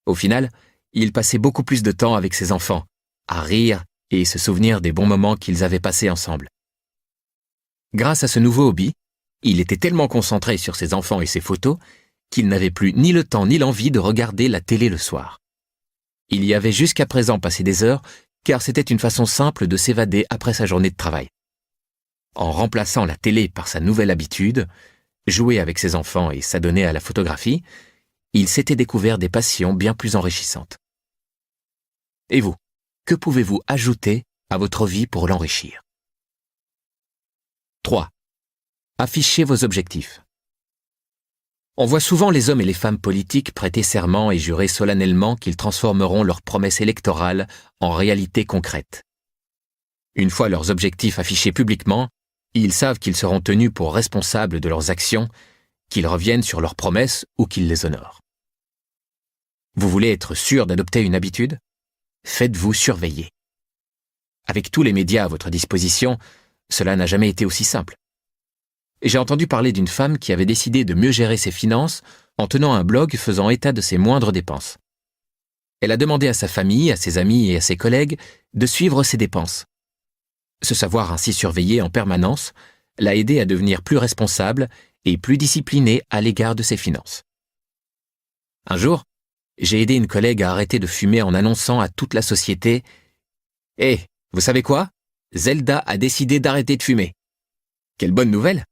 Au final, il passait beaucoup plus de temps avec ses enfants, à rire et se souvenir des bons moments qu'ils avaient passés ensemble. Grâce à ce nouveau hobby, il était tellement concentré sur ses enfants et ses photos qu'il n'avait plus ni le temps ni l'envie de regarder la télé le soir. Il y avait jusqu'à présent passé des heures, car c'était une façon simple de s'évader après sa journée de travail. En remplaçant la télé par sa nouvelle habitude, jouer avec ses enfants et s'adonner à la photographie, il s'était découvert des passions bien plus enrichissantes. Et vous, que pouvez-vous ajouter à votre vie pour l'enrichir? 3. Affichez vos objectifs. On voit souvent les hommes et les femmes politiques prêter serment et jurer solennellement qu'ils transformeront leurs promesses électorales en réalité concrète. Une fois leurs objectifs affichés publiquement, ils savent qu'ils seront tenus pour responsables de leurs actions, qu'ils reviennent sur leurs promesses ou qu'ils les honorent. Vous voulez être sûr d'adopter une habitude? Faites-vous surveiller. Avec tous les médias à votre disposition, cela n'a jamais été aussi simple. J'ai entendu parler d'une femme qui avait décidé de mieux gérer ses finances en tenant un blog faisant état de ses moindres dépenses. Elle a demandé à sa famille, à ses amis et à ses collègues de suivre ses dépenses. Se savoir ainsi surveillé en permanence l'a aidé à devenir plus responsable et plus discipliné à l'égard de ses finances. Un jour, j'ai aidé une collègue à arrêter de fumer en annonçant à toute la société « Hé, vous savez quoi? Zelda a décidé d'arrêter de fumer. Quelle bonne nouvelle!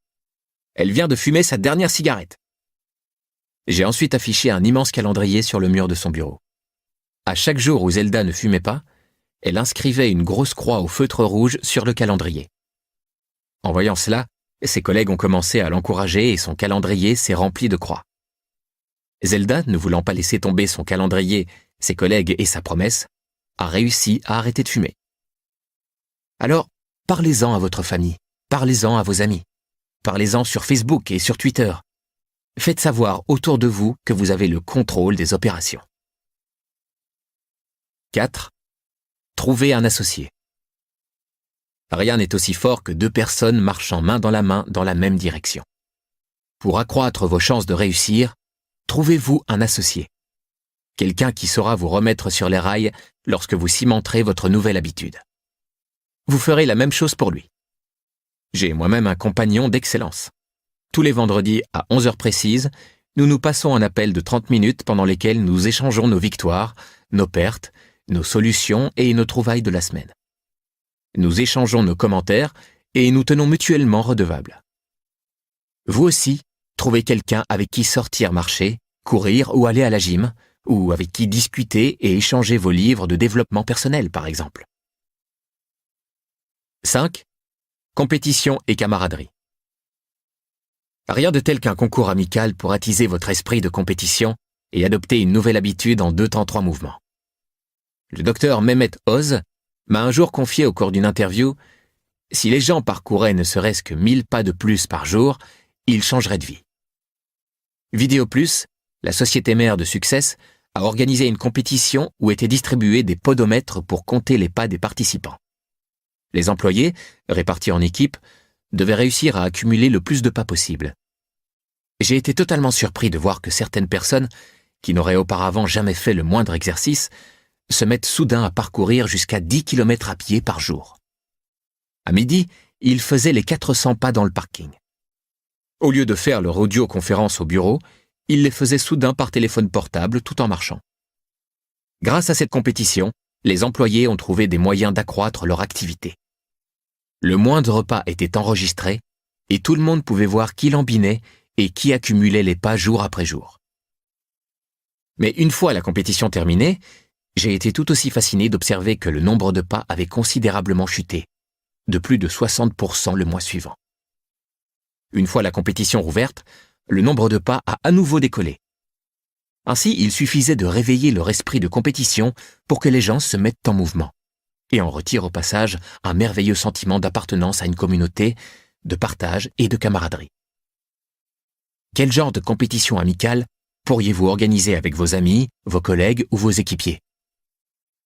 Elle vient de fumer sa dernière cigarette. » J'ai ensuite affiché un immense calendrier sur le mur de son bureau. À chaque jour où Zelda ne fumait pas, elle inscrivait une grosse croix au feutre rouge sur le calendrier. En voyant cela, ses collègues ont commencé à l'encourager et son calendrier s'est rempli de croix. Zelda, ne voulant pas laisser tomber son calendrier, ses collègues et sa promesse, a réussi à arrêter de fumer. Alors, parlez-en à votre famille, parlez-en à vos amis, parlez-en sur Facebook et sur Twitter. Faites savoir autour de vous que vous avez le contrôle des opérations. 4. Trouvez un associé. Rien n'est aussi fort que 2 personnes marchant main dans la même direction. Pour accroître vos chances de réussir, trouvez-vous un associé. Quelqu'un qui saura vous remettre sur les rails lorsque vous cimenterez votre nouvelle habitude. Vous ferez la même chose pour lui. J'ai moi-même un compagnon d'excellence. Tous les vendredis à 11h précises, nous nous passons un appel de 30 minutes pendant lesquels nous échangeons nos victoires, nos pertes, nos solutions et nos trouvailles de la semaine. Nous échangeons nos commentaires et nous tenons mutuellement redevables. Vous aussi, trouvez quelqu'un avec qui sortir marcher, courir ou aller à la gym, ou avec qui discuter et échanger vos livres de développement personnel, par exemple. 5. Compétition et camaraderie. Rien de tel qu'un concours amical pour attiser votre esprit de compétition et adopter une nouvelle habitude en 2 temps 3 mouvements. Le docteur Mehmet Oz m'a un jour confié au cours d'une interview « Si les gens parcouraient ne serait-ce que 1000 pas de plus par jour, ils changeraient de vie. » Vidéo Plus, la société mère de Success, a organisé une compétition où étaient distribués des podomètres pour compter les pas des participants. Les employés, répartis en équipes, devaient réussir à accumuler le plus de pas possible. J'ai été totalement surpris de voir que certaines personnes, qui n'auraient auparavant jamais fait le moindre exercice, se mettent soudain à parcourir jusqu'à 10 km à pied par jour. À midi, ils faisaient les 400 pas dans le parking. Au lieu de faire leur audioconférence au bureau, ils les faisaient soudain par téléphone portable tout en marchant. Grâce à cette compétition, les employés ont trouvé des moyens d'accroître leur activité. Le moindre pas était enregistré et tout le monde pouvait voir qui lambinait et qui accumulait les pas jour après jour. Mais une fois la compétition terminée, j'ai été tout aussi fasciné d'observer que le nombre de pas avait considérablement chuté, de plus de 60% le mois suivant. Une fois la compétition rouverte, le nombre de pas a à nouveau décollé. Ainsi, il suffisait de réveiller leur esprit de compétition pour que les gens se mettent en mouvement et en retirent au passage un merveilleux sentiment d'appartenance à une communauté, de partage et de camaraderie. Quel genre de compétition amicale pourriez-vous organiser avec vos amis, vos collègues ou vos équipiers?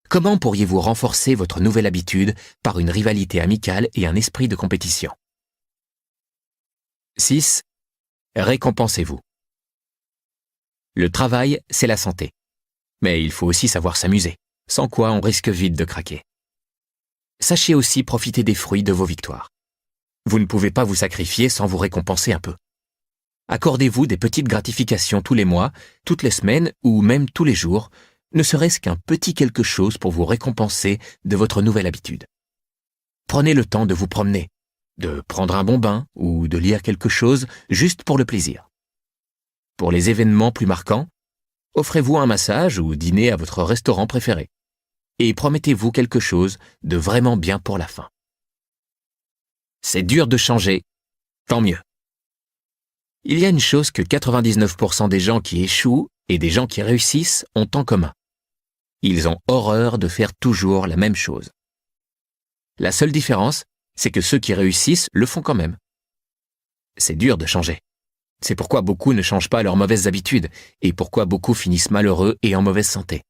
Comment pourriez-vous renforcer votre nouvelle habitude par une rivalité amicale et un esprit de compétition? 6. Récompensez-vous. Le travail, c'est la santé. Mais il faut aussi savoir s'amuser, sans quoi on risque vite de craquer. Sachez aussi profiter des fruits de vos victoires. Vous ne pouvez pas vous sacrifier sans vous récompenser un peu. Accordez-vous des petites gratifications tous les mois, toutes les semaines ou même tous les jours, ne serait-ce qu'un petit quelque chose pour vous récompenser de votre nouvelle habitude. Prenez le temps de vous promener, de prendre un bon bain ou de lire quelque chose juste pour le plaisir. Pour les événements plus marquants, offrez-vous un massage ou dînez à votre restaurant préféré. Et promettez-vous quelque chose de vraiment bien pour la fin. C'est dur de changer, tant mieux. Il y a une chose que 99% des gens qui échouent et des gens qui réussissent ont en commun. Ils ont horreur de faire toujours la même chose. La seule différence, c'est que ceux qui réussissent le font quand même. C'est dur de changer. C'est pourquoi beaucoup ne changent pas leurs mauvaises habitudes et pourquoi beaucoup finissent malheureux et en mauvaise santé.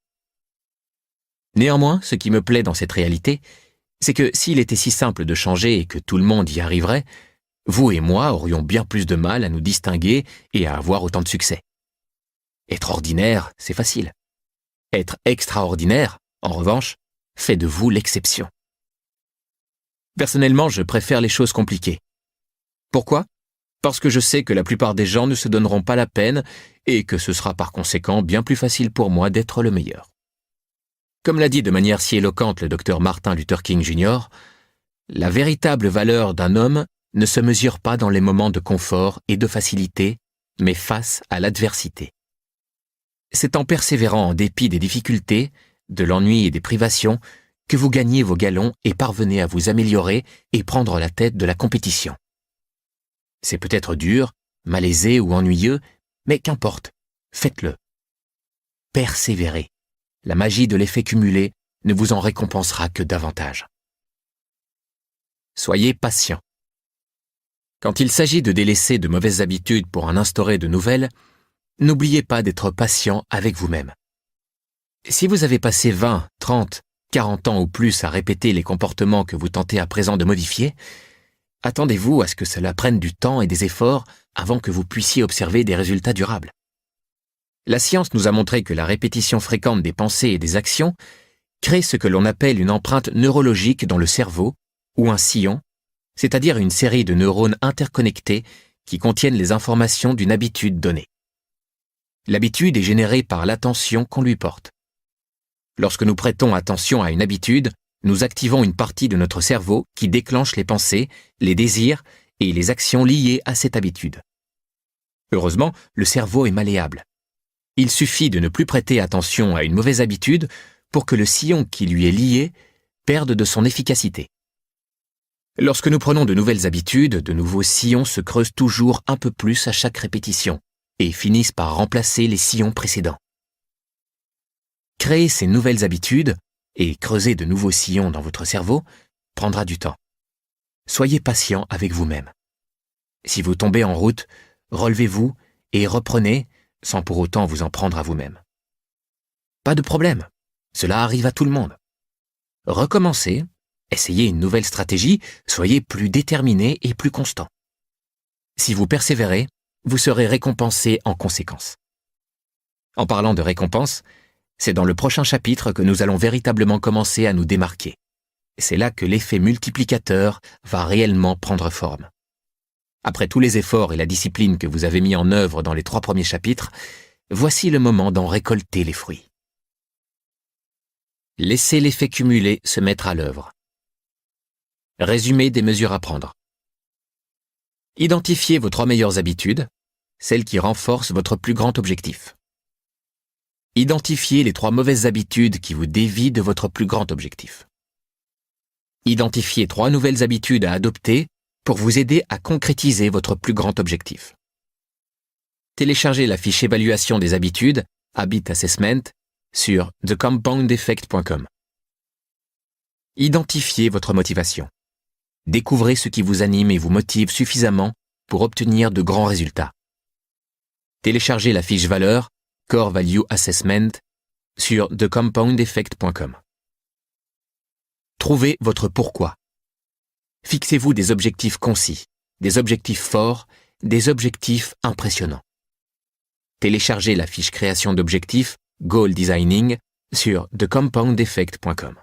Néanmoins, ce qui me plaît dans cette réalité, c'est que s'il était si simple de changer et que tout le monde y arriverait, vous et moi aurions bien plus de mal à nous distinguer et à avoir autant de succès. Être ordinaire, c'est facile. Être extraordinaire, en revanche, fait de vous l'exception. Personnellement, je préfère les choses compliquées. Pourquoi ? Parce que je sais que la plupart des gens ne se donneront pas la peine et que ce sera par conséquent bien plus facile pour moi d'être le meilleur. Comme l'a dit de manière si éloquente le Dr Martin Luther King Jr., la véritable valeur d'un homme ne se mesure pas dans les moments de confort et de facilité, mais face à l'adversité. C'est en persévérant en dépit des difficultés, de l'ennui et des privations que vous gagnez vos galons et parvenez à vous améliorer et prendre la tête de la compétition. C'est peut-être dur, malaisé ou ennuyeux, mais qu'importe, faites-le. Persévérez. La magie de l'effet cumulé ne vous en récompensera que davantage. Soyez patient. Quand il s'agit de délaisser de mauvaises habitudes pour en instaurer de nouvelles, n'oubliez pas d'être patient avec vous-même. Si vous avez passé 20, 30, 40 ans ou plus à répéter les comportements que vous tentez à présent de modifier, attendez-vous à ce que cela prenne du temps et des efforts avant que vous puissiez observer des résultats durables. La science nous a montré que la répétition fréquente des pensées et des actions crée ce que l'on appelle une empreinte neurologique dans le cerveau, ou un sillon, c'est-à-dire une série de neurones interconnectés qui contiennent les informations d'une habitude donnée. L'habitude est générée par l'attention qu'on lui porte. Lorsque nous prêtons attention à une habitude, nous activons une partie de notre cerveau qui déclenche les pensées, les désirs et les actions liées à cette habitude. Heureusement, le cerveau est malléable. Il suffit de ne plus prêter attention à une mauvaise habitude pour que le sillon qui lui est lié perde de son efficacité. Lorsque nous prenons de nouvelles habitudes, de nouveaux sillons se creusent toujours un peu plus à chaque répétition et finissent par remplacer les sillons précédents. Créer ces nouvelles habitudes et creuser de nouveaux sillons dans votre cerveau prendra du temps. Soyez patient avec vous-même. Si vous tombez en route, relevez-vous et reprenez sans pour autant vous en prendre à vous-même. Pas de problème, cela arrive à tout le monde. Recommencez Essayez une nouvelle stratégie, soyez plus déterminé et plus constant. Si vous persévérez, vous serez récompensé en conséquence. En parlant de récompense, c'est dans le prochain chapitre que nous allons véritablement commencer à nous démarquer. C'est là que l'effet multiplicateur va réellement prendre forme. Après tous les efforts et la discipline que vous avez mis en œuvre dans les 3 premiers chapitres, voici le moment d'en récolter les fruits. Laissez l'effet cumulé se mettre à l'œuvre. Résumé des mesures à prendre. Identifiez vos 3 meilleures habitudes, celles qui renforcent votre plus grand objectif. Identifiez les 3 mauvaises habitudes qui vous dévient de votre plus grand objectif. Identifiez 3 nouvelles habitudes à adopter pour vous aider à concrétiser votre plus grand objectif. Téléchargez la fiche évaluation des habitudes, Habit Assessment, sur thecompoundeffect.com. Identifiez votre motivation. Découvrez ce qui vous anime et vous motive suffisamment pour obtenir de grands résultats. Téléchargez la fiche valeur, Core Value Assessment, sur thecompoundeffect.com. Trouvez votre pourquoi. Fixez-vous des objectifs concis, des objectifs forts, des objectifs impressionnants. Téléchargez la fiche création d'objectifs, Goal Designing, sur thecompoundeffect.com.